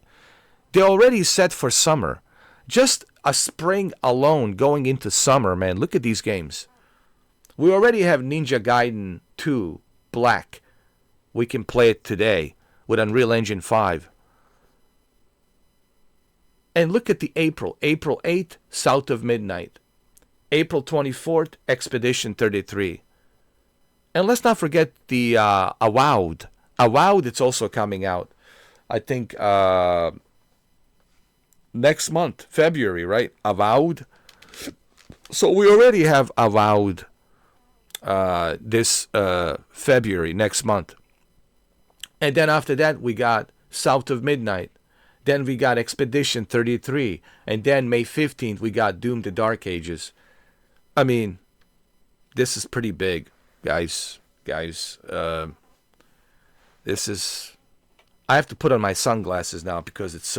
A: They're already set for summer. Just a spring alone going into summer, man. Look at these games. We already have Ninja Gaiden 2 Black. We can play it today with Unreal Engine 5. And look at the April. April 8th, South of Midnight. April 24th, Expedition 33. And let's not forget the Avowed. Avowed, it's also coming out. I think next month, February, right? Avowed. So we already have Avowed this February, next month. And then after that, we got South of Midnight. Then we got Expedition 33. And then May 15th, we got Doom the Dark Ages. I mean, this is pretty big, guys. This is... I have to put on my sunglasses now because it's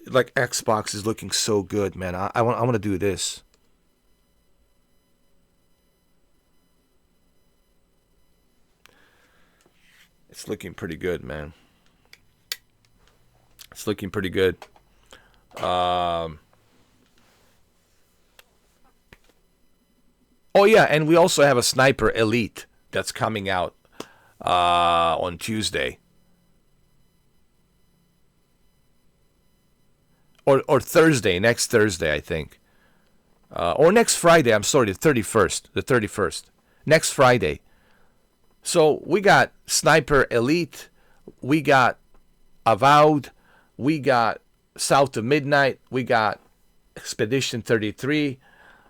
A: like Xbox is looking so good, man. I want to do this. It's looking pretty good, man. It's looking pretty good. Oh yeah, and we also have a Sniper Elite that's coming out on Tuesday. Or Thursday, next Thursday, I think. Or next Friday, I'm sorry, the 31st. Next Friday. So we got Sniper Elite, we got Avowed, we got South of Midnight, we got Expedition 33,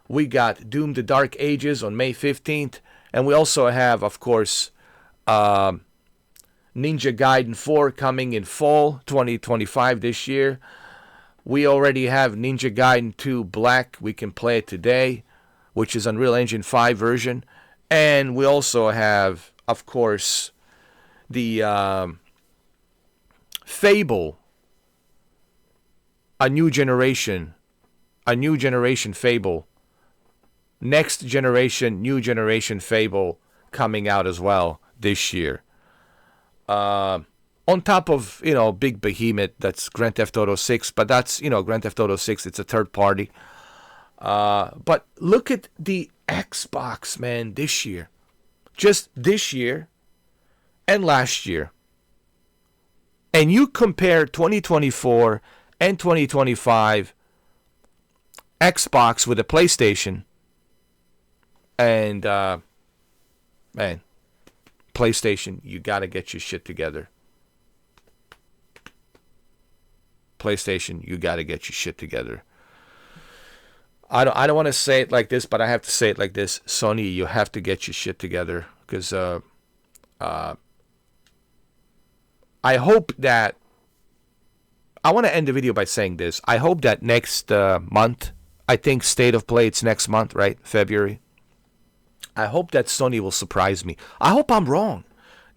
A: we got Doom the Dark Ages on May 15th, and we also have, of course, Ninja Gaiden 4 coming in fall 2025 this year. We already have Ninja Gaiden 2 Black. We can play it today, which is Unreal Engine 5 version. And we also have, of course, the FABEL, a new generation FABEL, next generation, new generation FABEL coming out as well this year. On top of, big behemoth, that's Grand Theft Auto 6, but that's, Grand Theft Auto 6, it's a third party. But look at the Xbox, man, this year. Just this year and last year. And you compare 2024 and 2025 Xbox with a PlayStation, and, man, PlayStation, you got to get your shit together. PlayStation, you got to get your shit together. I don't want to say it like this, but I have to say it like this. Sony, you have to get your shit together, because I hope that... I want to end the video by saying this. I hope that next month, I think State of Play, it's next month, right? February. I hope that Sony will surprise me. I hope I'm wrong.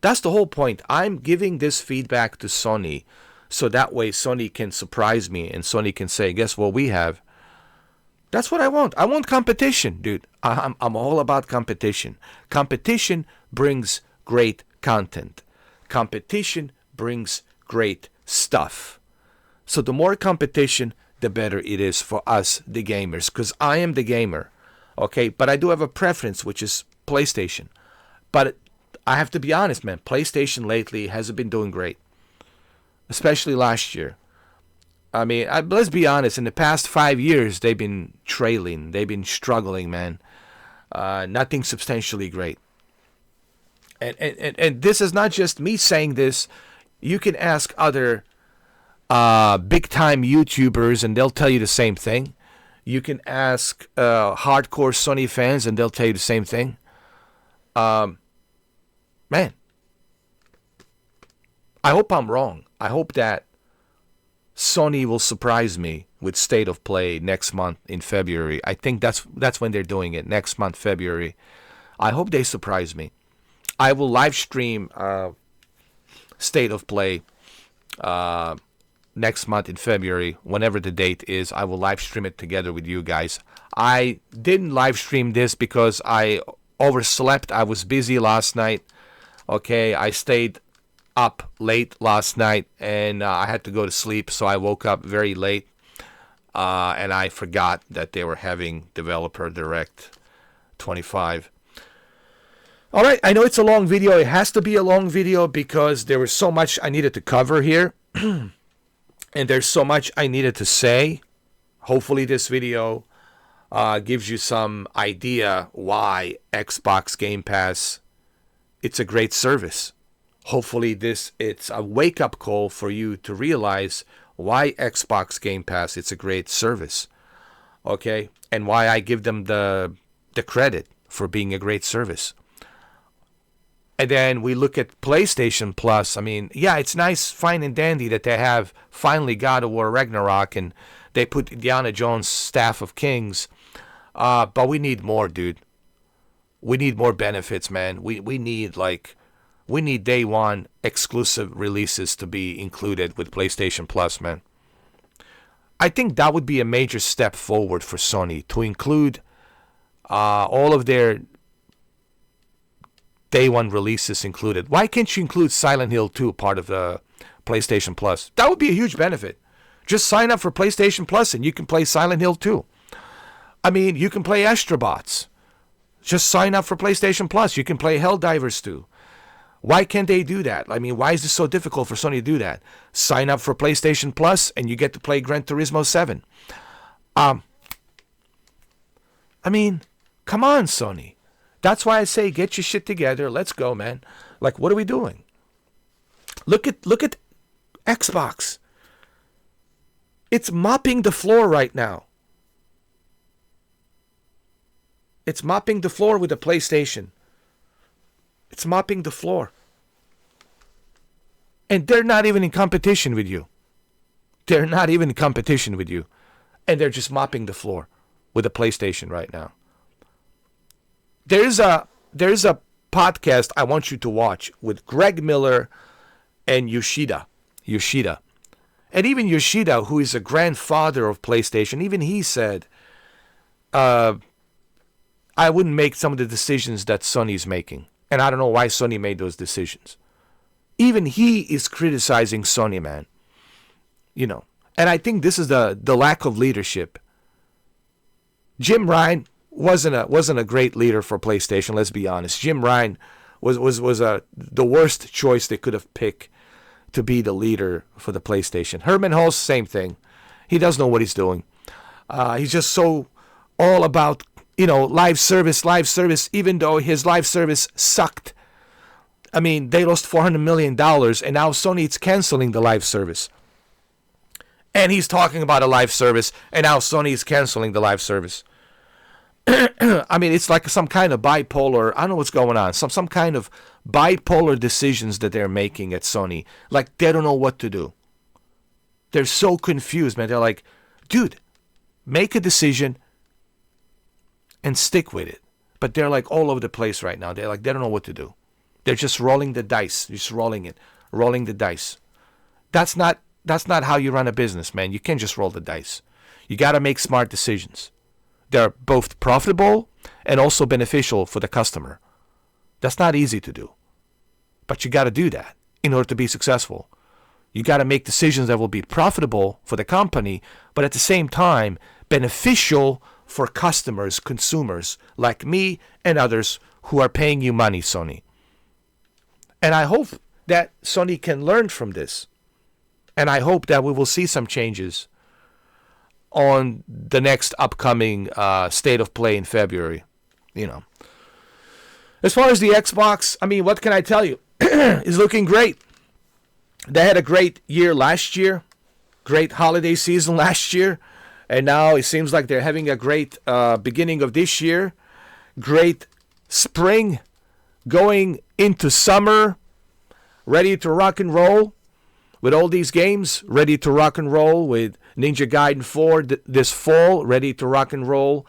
A: That's the whole point. I'm giving this feedback to Sony, so that way Sony can surprise me and Sony can say, guess what we have? That's what I want. I want competition, dude. I'm all about competition. Competition brings great content. Competition brings great stuff. So the more competition, the better it is for us, the gamers. Because I am the gamer, okay? But I do have a preference, which is PlayStation. But I have to be honest, man. PlayStation lately hasn't been doing great. Especially last year. I mean, let's be honest. In the past 5 years, they've been trailing. They've been struggling, man. Nothing substantially great. And this is not just me saying this. You can ask other big-time YouTubers, and they'll tell you the same thing. You can ask hardcore Sony fans, and they'll tell you the same thing. Man, I hope I'm wrong. I hope that Sony will surprise me with State of Play next month in February. I think that's when they're doing it, next month, February. I hope they surprise me. I will live stream State of Play next month in February, whenever the date is. I will live stream it together with you guys. I didn't live stream this because I overslept. I was busy last night. Okay, I stayed up late last night, and I had to go to sleep, so I woke up very late, and I forgot that they were having Developer Direct 25. All right, I know it's a long video. It has to be a long video because there was so much I needed to cover here, and there's so much I needed to say. Hopefully this video gives you some idea why Xbox Game Pass, it's a great service. Hopefully it's a wake-up call for you to realize why Xbox Game Pass, it's a great service. Okay? And why I give them the credit for being a great service. And then we look at PlayStation Plus. I mean, yeah, it's nice, fine and dandy that they have finally God of War Ragnarok and they put Indiana Jones' Staff of Kings. But we need more, dude. We need more benefits, man. We need day one exclusive releases to be included with PlayStation Plus, man. I think that would be a major step forward for Sony to include all of their day one releases included. Why can't you include Silent Hill 2 part of the PlayStation Plus? That would be a huge benefit. Just sign up for PlayStation Plus and you can play Silent Hill 2. I mean, you can play Astrobots. Just sign up for PlayStation Plus. You can play Helldivers 2. Why can't they do that? I mean, why is this so difficult for Sony to do that? Sign up for PlayStation Plus and you get to play Gran Turismo 7. I mean, come on, Sony. That's why I say get your shit together. Let's go, man. Like, what are we doing? Look at Xbox. It's mopping the floor right now. It's mopping the floor with the PlayStation. It's mopping the floor. And they're not even in competition with you. They're not even in competition with you. And they're just mopping the floor with the PlayStation right now. There's a podcast I want you to watch with Greg Miller and Yoshida. And even Yoshida, who is a grandfather of PlayStation, even he said, I wouldn't make some of the decisions that Sony's making. And I don't know why Sony made those decisions. Even he is criticizing Sony, man. You know. And I think this is the lack of leadership. Jim Ryan wasn't a great leader for PlayStation, let's be honest. Jim Ryan was the worst choice they could have picked to be the leader for the PlayStation. Herman Hulse, same thing. He doesn't know what he's doing. He's just so all about, live service, even though his live service sucked. I mean, they lost $400 million, and now Sony is canceling the live service. And he's talking about a live service, and now Sony is canceling the live service. I mean, it's like some kind of bipolar, I don't know what's going on, some kind of bipolar decisions that they're making at Sony. Like, they don't know what to do. They're so confused, man. They're like, dude, make a decision and stick with it. But they're like all over the place right now. They're like, they don't know what to do. They're just rolling the dice, just rolling the dice. That's not how you run a business, man. You can't just roll the dice. You got to make smart decisions. They're both profitable and also beneficial for the customer. That's not easy to do. But you got to do that in order to be successful. You got to make decisions that will be profitable for the company, but at the same time, beneficial for customers, consumers like me and others who are paying you money, Sony. And I hope that Sony can learn from this. And I hope that we will see some changes on the next upcoming State of Play in February. As far as the Xbox, I mean, what can I tell you? It's looking great. They had a great year last year, great holiday season last year, and now it seems like they're having a great beginning of this year, great spring, going into summer, ready to rock and roll with all these games, ready to rock and roll with Ninja Gaiden 4 this fall, ready to rock and roll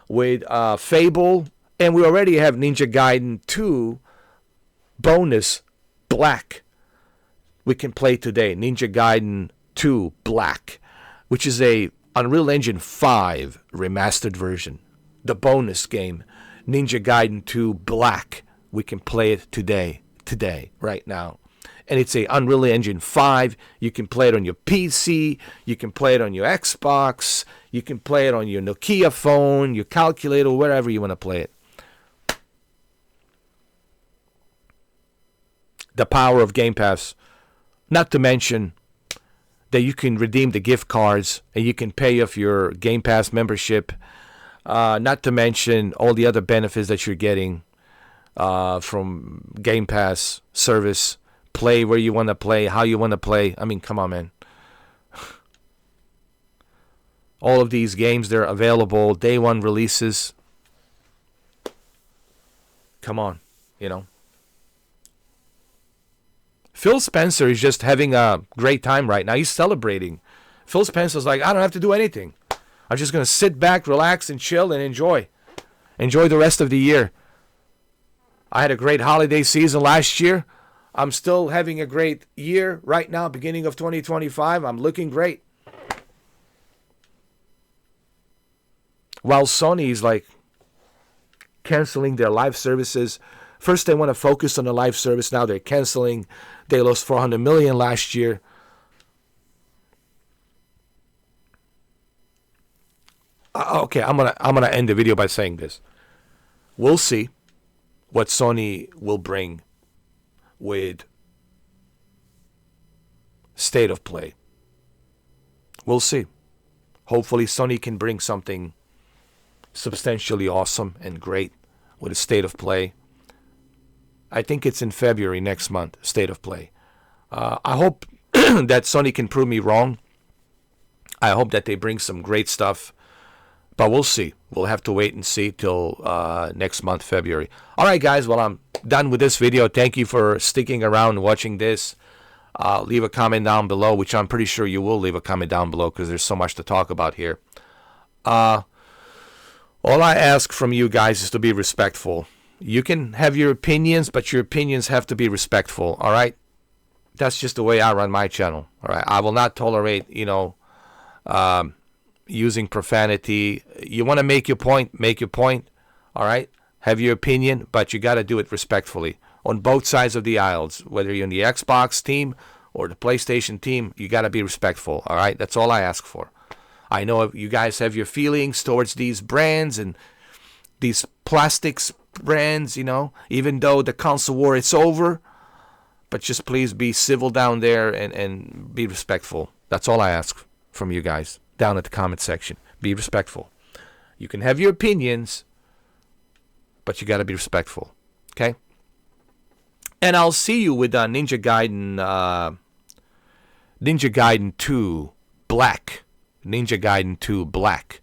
A: with FABEL, and we already have Ninja Gaiden 2 bonus Black we can play today. Ninja Gaiden 2 Black, which is a Unreal Engine 5 remastered version. The bonus game, Ninja Gaiden 2 Black, we can play it today, right now. And it's a Unreal Engine 5. You can play it on your PC. You can play it on your Xbox. You can play it on your Nokia phone, your calculator, wherever you want to play it. The power of Game Pass. Not to mention that you can redeem the gift cards and you can pay off your Game Pass membership. Not to mention all the other benefits that you're getting from Game Pass service. Play where you want to play, how you want to play. I mean, come on, man. All of these games, they're available. Day one releases. Come on, Phil Spencer is just having a great time right now. He's celebrating. Phil Spencer's like, I don't have to do anything. I'm just going to sit back, relax, and chill and enjoy. Enjoy the rest of the year. I had a great holiday season last year. I'm still having a great year right now, beginning of 2025. I'm looking great. While Sony's like canceling their live services. First they want to focus on the live service. Now they're canceling. They lost 400 million last year. Okay, I'm gonna end the video by saying this. We'll see what Sony will bring with State of Play. We'll see. Hopefully Sony can bring something substantially awesome and great with a State of Play. I think it's in February next month, State of Play. I hope that Sony can prove me wrong. I hope that they bring some great stuff. But we'll see. We'll have to wait and see till next month, February. All right, guys. Well, I'm done with this video. Thank you for sticking around and watching this. Leave a comment down below, which I'm pretty sure you will leave a comment down below because there's so much to talk about here. All I ask from you guys is to be respectful. You can have your opinions, but your opinions have to be respectful. All right? That's just the way I run my channel. All right? I will not tolerate, using profanity. You want to make your point, make your point. All right? Have your opinion, but you got to do it respectfully. On both sides of the aisles, whether you're in the Xbox team or the PlayStation team, you got to be respectful. All right? That's all I ask for. I know you guys have your feelings towards these brands and these plastics brands, even though the console war is over. But just please be civil down there and be respectful. That's all I ask from you guys down at the comment section. Be respectful. You can have your opinions, but you got to be respectful. Okay? And I'll see you with Ninja Gaiden 2 Black. Ninja Gaiden 2 Black.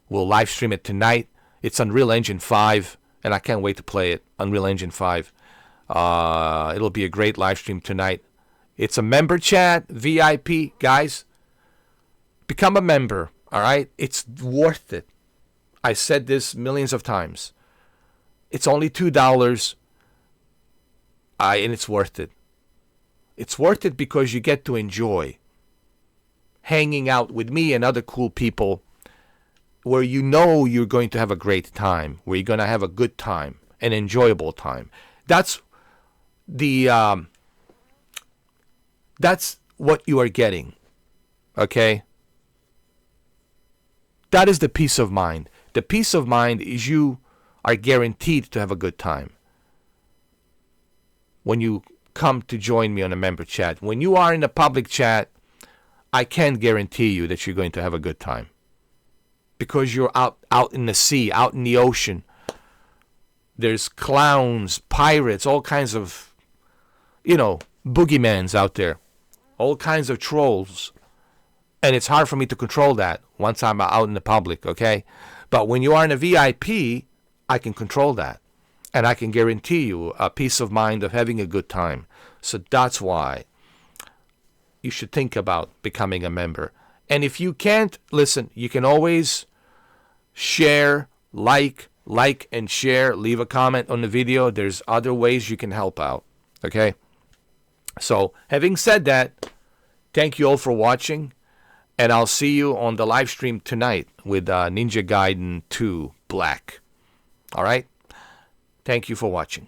A: We'll live stream it tonight. It's Unreal Engine 5, and I can't wait to play it. Unreal Engine 5. It'll be a great live stream tonight. It's a member chat, VIP, guys. Become a member, all right? It's worth it. I said this millions of times. It's only $2, and it's worth it. It's worth it because you get to enjoy hanging out with me and other cool people where you're going to have a great time, where you're going to have a good time, an enjoyable time. That's what you are getting, okay? That is the peace of mind. The peace of mind is you are guaranteed to have a good time when you come to join me on a member chat. When you are in a public chat, I can guarantee you that you're going to have a good time because you're out in the sea, out in the ocean. There's clowns, pirates, all kinds of, boogeymans out there, all kinds of trolls. And it's hard for me to control that once I'm out in the public, okay? But when you are in a VIP, I can control that. And I can guarantee you a peace of mind of having a good time. So that's why you should think about becoming a member. And if you can't, listen, you can always share, like and share, leave a comment on the video. There's other ways you can help out, okay? So, having said that, thank you all for watching. And I'll see you on the live stream tonight with Ninja Gaiden 2 Black. All right? Thank you for watching.